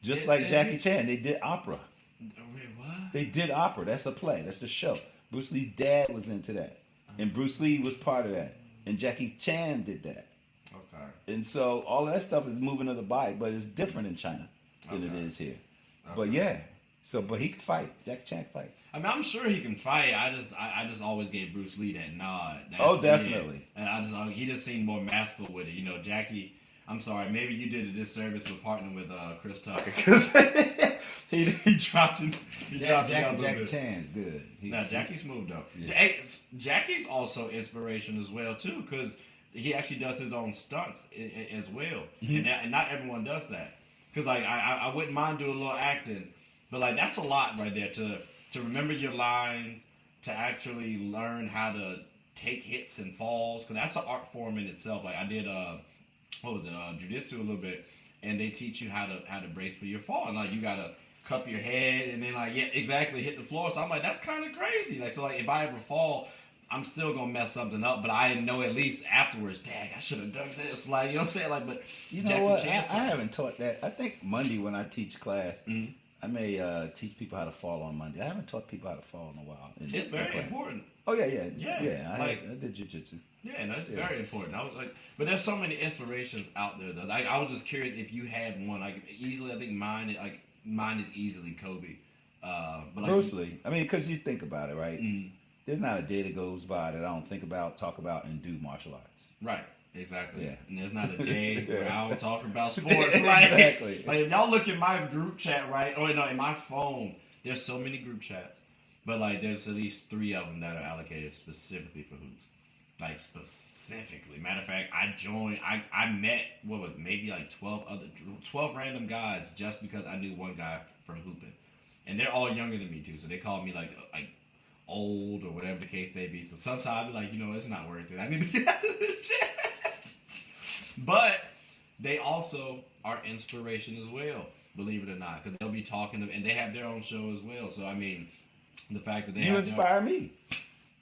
just like Jackie Chan. They did opera. Wait, what? They did opera. That's a play. That's the show. Bruce Lee's dad was into that, and Bruce Lee was part of that, and Jackie Chan did that. Okay. And so all of that stuff is moving to the bite, but it's different in China than it is here. But yeah, but he can fight. Jackie Chan can fight. I mean, I'm sure he can fight. I just always gave Bruce Lee that nod. Oh, definitely. And he just seemed more masterful with it. Jackie. I'm sorry, maybe you did a disservice with partnering with Chris Tucker because he dropped him. Jackie Chan's good. Jackie's smooth though. Yeah. Hey, Jackie's also inspiration as well too because he actually does his own stunts as well, and not everyone does that. Because like I wouldn't mind doing a little acting, but like that's a lot right there to remember your lines, to actually learn how to take hits and falls. Because that's an art form in itself. Like I did jiu-jitsu a little bit, and they teach you how to brace for your fall, and like you gotta cup your head and then hit the floor. So I'm like, that's kind of crazy. Like so like if I ever fall, I'm still gonna mess something up, but I know at least afterwards, dang, I should have done this. Like, you know what I'm saying? Like, but you know what? I haven't taught that. I think Monday when I teach class, I may teach people how to fall on Monday. I haven't taught people how to fall in a while. It's very important. Oh yeah. I did jiu-jitsu. Yeah, and that's very important. I was like, but there's so many inspirations out there though. Like, I was just curious if you had one. Like, easily, I think mine is easily Kobe. But like, Bruce Lee. I mean, because you think about it, right? There's not a day that goes by that I don't think about, talk about, and do martial arts. Right. Exactly. Yeah. And there's not a day where I don't talk about sports. Right? Exactly. Like if y'all look at my group chat, right? Oh no, in my phone, there's so many group chats, but like there's at least 3 of them that are allocated specifically for hoops. Like specifically. Matter of fact, I met maybe like 12 random guys just because I knew one guy from hooping, and they're all younger than me too. So they call me like old or whatever the case may be. So sometimes like it's not worth it. I need to get out of this chat. But they also are inspiration as well, believe it or not, because they'll be talking and they have their own show as well. So I mean, the fact that they inspire me.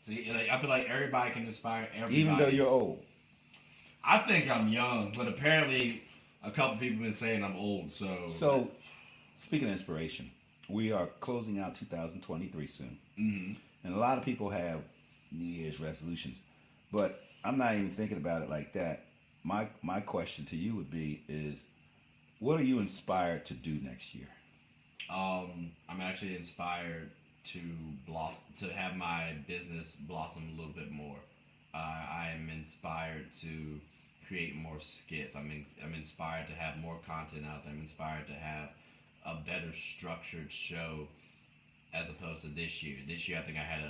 See, I feel like everybody can inspire everybody, even though you're old. I think I'm young, but apparently a couple people have been saying I'm old. So speaking of inspiration, we are closing out 2023 soon, and a lot of people have New Year's resolutions, but I'm not even thinking about it like that. My question to you would be is, what are you inspired to do next year? I'm actually inspired to have my business blossom a little bit more. I am inspired to create more skits. I'm inspired to have more content out there. I'm inspired to have a better structured show as opposed to this year. This year I think I had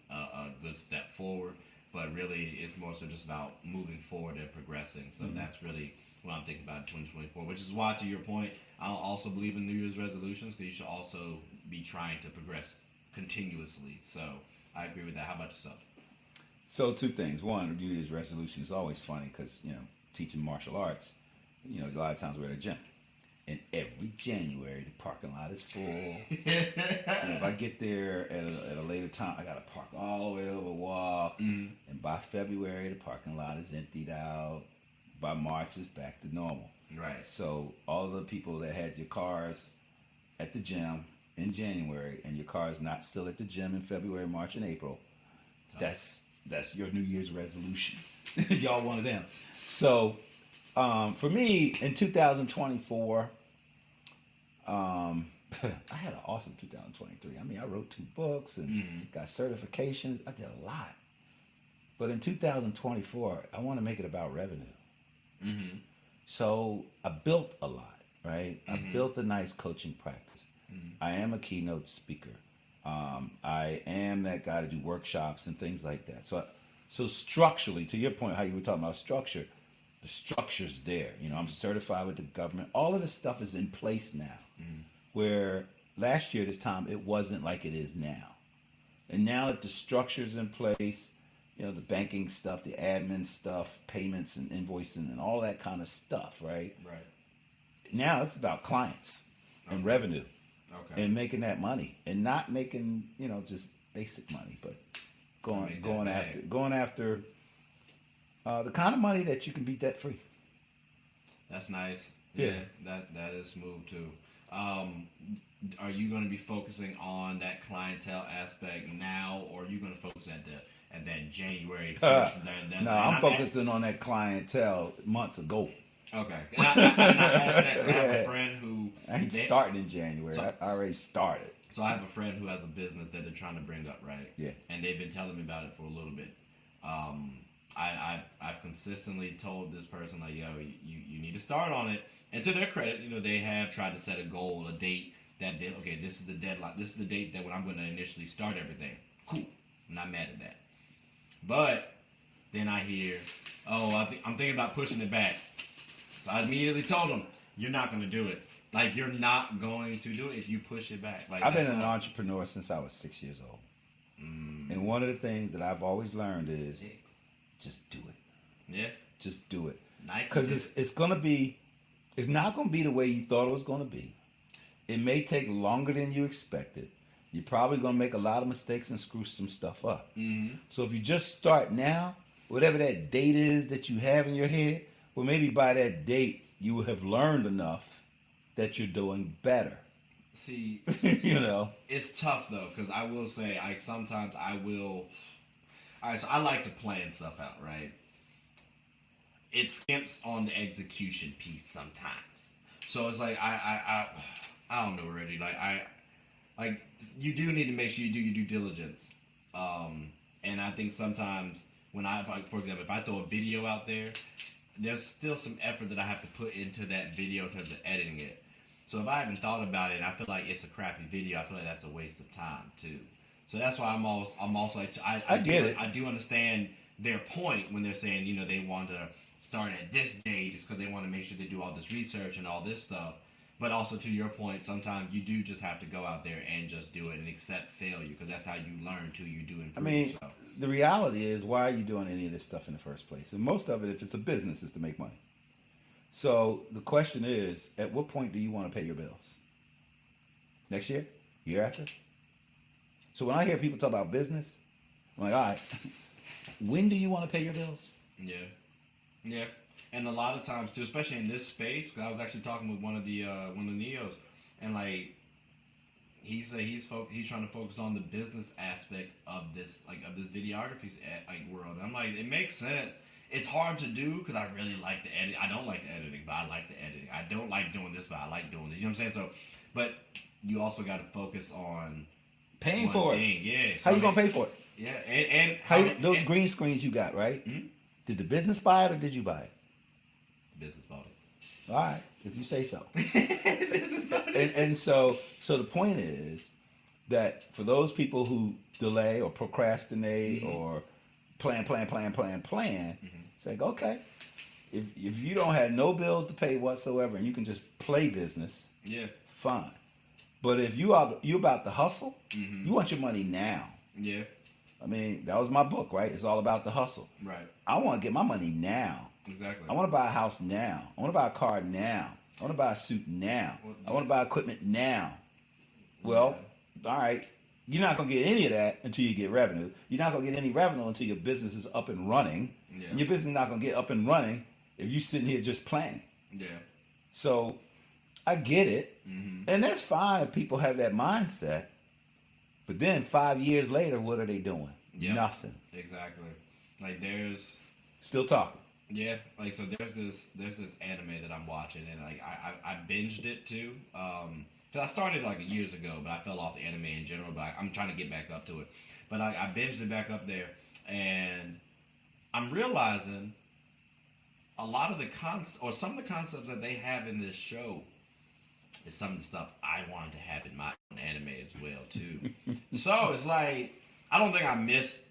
a good step forward. But really, it's more so just about moving forward and progressing. So that's really what I'm thinking about in 2024. Which is why, to your point, I also believe in New Year's resolutions because you should also be trying to progress continuously. So I agree with that. How about yourself? So 2 things. One, New Year's resolution is always funny because teaching martial arts, a lot of times we're at a gym. And every January, the parking lot is full. And if I get there at a later time, I got to park all the way over, walk. And by February, the parking lot is emptied out. By March, it's back to normal. Right. So all of the people that had your cars at the gym in January and your car is not still at the gym in February, March, and April, that's your New Year's resolution. Y'all one of them. So for me, in 2024, I had an awesome 2023. I mean, I wrote 2 books and got certifications. I did a lot. But in 2024, I want to make it about revenue. So I built a lot, right? I built a nice coaching practice. I am a keynote speaker. I am that guy to do workshops and things like that. So structurally, to your point, how you were talking about structure, the structure's there. I'm certified with the government. All of this stuff is in place now. where last year this time it wasn't like it is now. And now that the structure's in place, the banking stuff, the admin stuff, payments and invoicing and all that kind of stuff, right? Right. Now it's about clients and revenue and making that money and not making, just basic money, but going after the kind of money that you can be debt free. That's nice. Yeah. That is smooth too. Are you going to be focusing on that clientele aspect now, or are you going to focus at that January 1st? No, I'm focusing on that clientele months ago. Okay. And I asked that 'cause I have a friend who... I ain't starting in January. I already started. So I have a friend who has a business that they're trying to bring up, right? Yeah. And they've been telling me about it for a little bit. I've consistently told this person, like, yo, you need to start on it. And to their credit, they have tried to set a goal, a date that this is the deadline. This is the date that when I'm going to initially start everything. Cool. I'm not mad at that. But then I hear, I'm thinking about pushing it back. So I immediately told him, you're not going to do it. Like, you're not going to do it if you push it back. Like, I've been an entrepreneur since I was 6 years old. And one of the things that I've always learned is just do it. Yeah. Just do it. Because it's not going to be the way you thought it was going to be. It may take longer than you expected. You're probably going to make a lot of mistakes and screw some stuff up. Mm-hmm. So if you just start now, whatever that date is that you have in your head, well, maybe by that date, you will have learned enough that you're doing better. See, it's tough, though, because I will say, sometimes I will... All right, so I like to plan stuff out, right? It skimps on the execution piece sometimes. So it's like, I don't know, Reggie. Like you do need to make sure you do your due diligence. And I think sometimes for example, if I throw a video out there, there's still some effort that I have to put into that video in terms of editing it. So if I haven't thought about it and I feel like it's a crappy video, I feel like that's a waste of time too. So that's why I'm also like, I get it. I do understand their point when they're saying, they want to start at this date just because they want to make sure they do all this research and all this stuff. But also to your point, sometimes you do just have to go out there and just do it and accept failure because that's how you learn too. You do improve. The reality is, why are you doing any of this stuff in the first place? And most of it, if it's a business, is to make money. So the question is, at what point do you want to pay your bills? Next year? Year after? So when I hear people talk about business, I'm like, all right, when do you want to pay your bills? Yeah. Yeah. And a lot of times, too, especially in this space, because I was actually talking with one of the Neos, and like he's trying to focus on the business aspect of this videography world. And I'm like, it makes sense. It's hard to do because I really like the edit. I don't like the editing, but I like the editing. I don't like doing this, but I like doing this. You know what I'm saying? So, but you also got to focus on paying for thing. it. Yeah. So how you gonna pay for it? Yeah, those green screens you got, right? Mm-hmm. Did the business buy it or did you buy it? Business bought it. All right, if you say so. and so the point is that for those people who delay or procrastinate or plan, mm-hmm. It's like, okay, if you don't have no bills to pay whatsoever and you can just play business, fine. But if you about to hustle, mm-hmm. you want your money now. Yeah. I mean, that was my book, right? It's all about the hustle. Right. I want to get my money now. Exactly. I want to buy a house now. I want to buy a car now. I want to buy a suit now. I want to buy equipment now. Well, all right. You're not going to get any of that until you get revenue. You're not going to get any revenue until your business is up and running. Yeah. And your business is not going to get up and running if you're sitting here just planning. Yeah. So I get it. Mm-hmm. And that's fine if people have that mindset. But then 5 years later, what are they doing? Yep. Nothing. Exactly. Like there's... Still talking. Yeah, like so there's this anime that I'm watching and like I binged it too. Cause I started like years ago, but I fell off anime in general. But I'm trying to get back up to it. But I binged it back up there, and I'm realizing a lot of some of the concepts that they have in this show is some of the stuff I wanted to have in my own anime as well too. So it's like I don't think I missed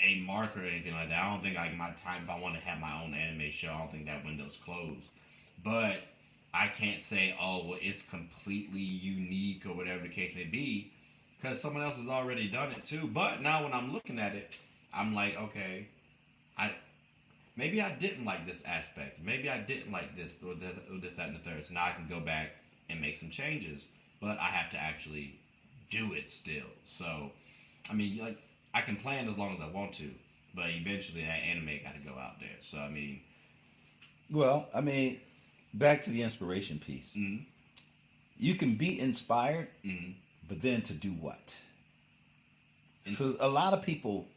a mark or anything like that. I don't think like my time, if I want to have my own anime show, I don't think that window's closed. But I can't say, oh, well, it's completely unique or whatever the case may be, because someone else has already done it too. But now when I'm looking at it, I'm like, okay, maybe I didn't like this aspect. Maybe I didn't like this or this, that, and the third. So now I can go back and make some changes. But I have to actually do it still. So, I mean, like, I can plan as long as I want to, but eventually that anime got to go out there. So, I mean... Well, I mean, back to the inspiration piece. Mm-hmm. You can be inspired, mm-hmm. but then to do what? So a lot of people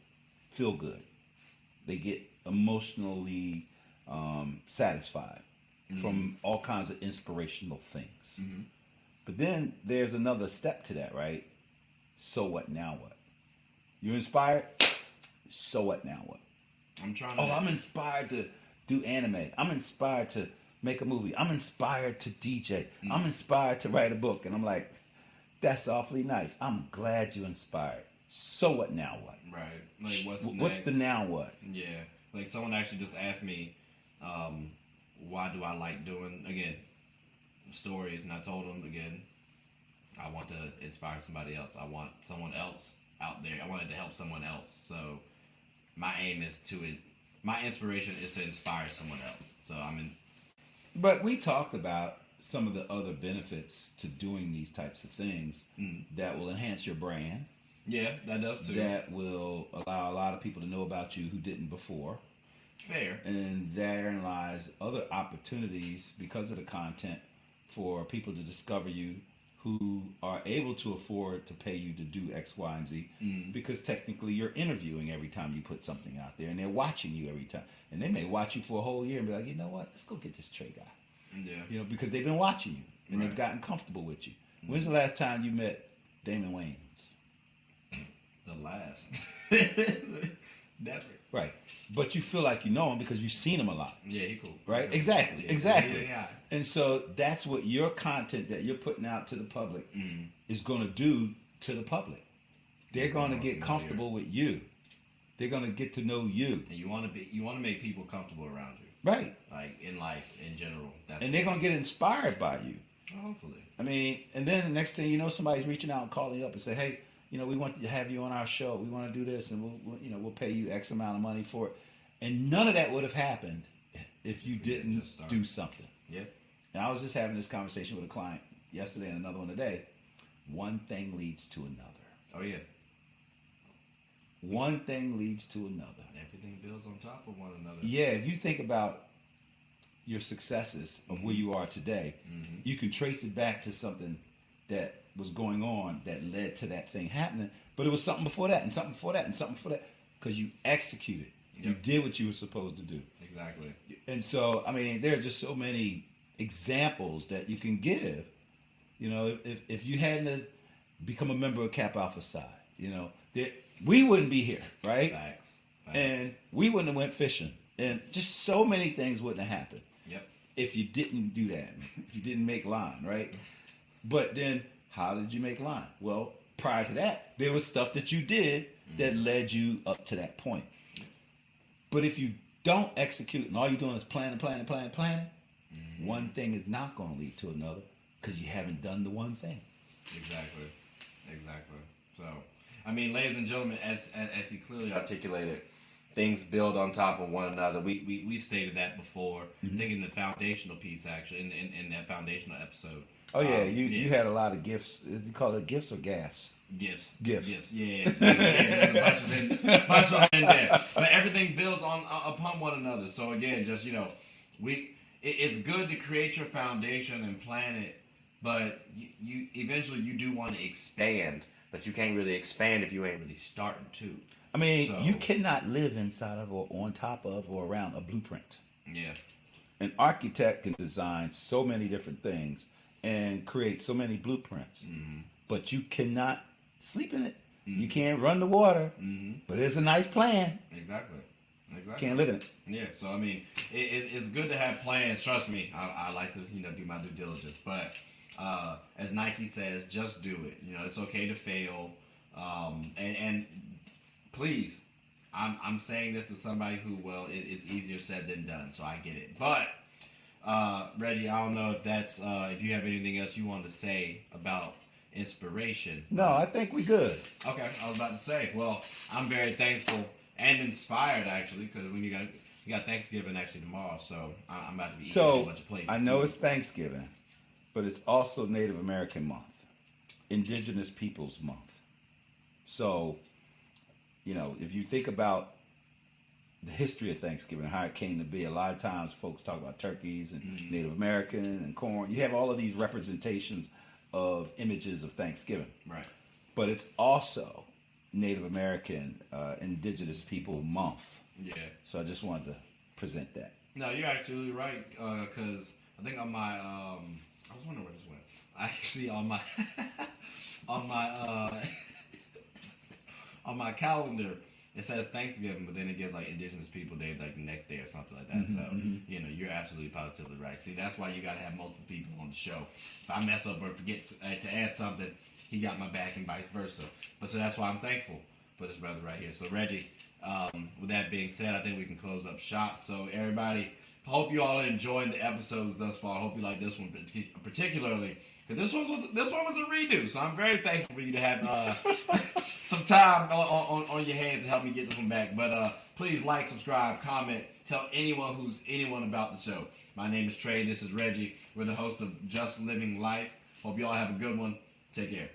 feel good. They get emotionally satisfied mm-hmm. from all kinds of inspirational things. Mm-hmm. But then there's another step to that, right? So what, now what? You're inspired? So what, now what? I'm inspired to do anime. I'm inspired to make a movie. I'm inspired to DJ. Mm-hmm. I'm inspired to write a book. And I'm like, that's awfully nice. I'm glad you're inspired. So what, now what? Right. Like, what's What's the now what? Yeah. Like, someone actually just asked me, why do I like doing, again, stories, and I told them, again, I want to inspire somebody else. I want someone else out there. I wanted to help someone else. So my aim is my inspiration is to inspire someone else. So But we talked about some of the other benefits to doing these types of things that will enhance your brand. Yeah, that does too. That will allow a lot of people to know about you who didn't before. Fair. And therein lies other opportunities because of the content for people to discover you who are able to afford to pay you to do X, Y, and Z. Because technically you're interviewing every time you put something out there, and they're watching you every time. And they may watch you for a whole year and be like, you know what, let's go get this Trey guy. Yeah. You know, because they've been watching you and they've gotten comfortable with you. When's the last time you met Damon Wayans? The last. Never. Right. But you feel like you know him because you've seen him a lot. Yeah, he cool. Right? Yeah. Exactly. Yeah. Exactly. Yeah. And so that's what your content that you're putting out to the public is going to do to the public. They're going to get comfortable with you. They're going to get to know you. And you want to make people comfortable around you. Right. Like in life in general. And they're going to get inspired by you. Hopefully. I mean, and then the next thing you know, somebody's reaching out and calling you up and say, hey, you know, we want to have you on our show. We want to do this, and we'll pay you X amount of money for it. And none of that would have happened if you didn't do something. Yeah. And I was just having this conversation with a client yesterday and another one today. One thing leads to another. Oh yeah. One thing leads to another. Everything builds on top of one another. Yeah, if you think about your successes of where you are today, you can trace it back to something that was going on that led to that thing happening. But it was something before that, and something before that, and something before that, because you executed. Yep. You did what you were supposed to do. Exactly. And so, I mean, there are just so many examples that you can give. You know, if you hadn't become a member of Kappa Alpha Psi, you know, we wouldn't be here, right? Facts. And we wouldn't have went fishing, and just so many things wouldn't have happened. Yep. If you didn't do that, if you didn't make line, right? But then, how did you make line? Well, prior to that, there was stuff that you did that led you up to that point. But if you don't execute and all you're doing is planning, one thing is not going to lead to another because you haven't done the one thing. Exactly. So, I mean, ladies and gentlemen, as he clearly articulated, things build on top of one another. We stated that before. I think in the foundational piece, actually, in that foundational episode. Oh yeah, you had a lot of gifts. Is you call it gifts or gaffs? Gifts. Yeah. There's a bunch of them in there. But everything builds upon one another. So again, just it's good to create your foundation and plan it, but you eventually you do want to expand, but you can't really expand if you ain't really starting to. I mean, you cannot live inside of or on top of or around a blueprint. Yeah. An architect can design so many different things and create so many blueprints, but you cannot sleep in it. You can't run the water, but it's a nice plan. Exactly. Can't live in it. Yeah, so I mean, it's good to have plans. Trust me, I like to do my due diligence. But as Nike says, just do it. It's okay to fail. And please, I'm saying this to somebody who, it's easier said than done. So I get it. But Reggie, I don't know if that's if you have anything else you want to say about inspiration. No, I think we good. Okay, I was about to say. Well, I'm very thankful and inspired actually, because when you got Thanksgiving actually tomorrow, so I'm about to be eating a bunch of plates. I know it's Thanksgiving, but it's also Native American Month, Indigenous Peoples Month. So, if you think about the history of Thanksgiving, how it came to be, a lot of times folks talk about turkeys and Native American and corn. You have all of these representations of images of Thanksgiving. Right. But it's also Native American Indigenous People Month. Yeah. So I just wanted to present that. No, you're actually right, because I think on my I was wondering where this went. Actually, on my on my calendar, it says Thanksgiving, but then it gives like Indigenous People Day like the next day or something like that. So you're absolutely positively right. See, that's why you got to have multiple people on the show. If I mess up or forget to add something, he got my back and vice versa. But so that's why I'm thankful for this brother right here. So Reggie, with that being said, I think we can close up shop. So everybody, hope you all are enjoying the episodes thus far. I hope you like this one particularly, because this one was a redo. So I'm very thankful for you to have some time on your hands to help me get this one back. But please like, subscribe, comment, tell anyone about the show. My name is Trey. This is Reggie. We're the hosts of Just Living Life. Hope you all have a good one. Take care.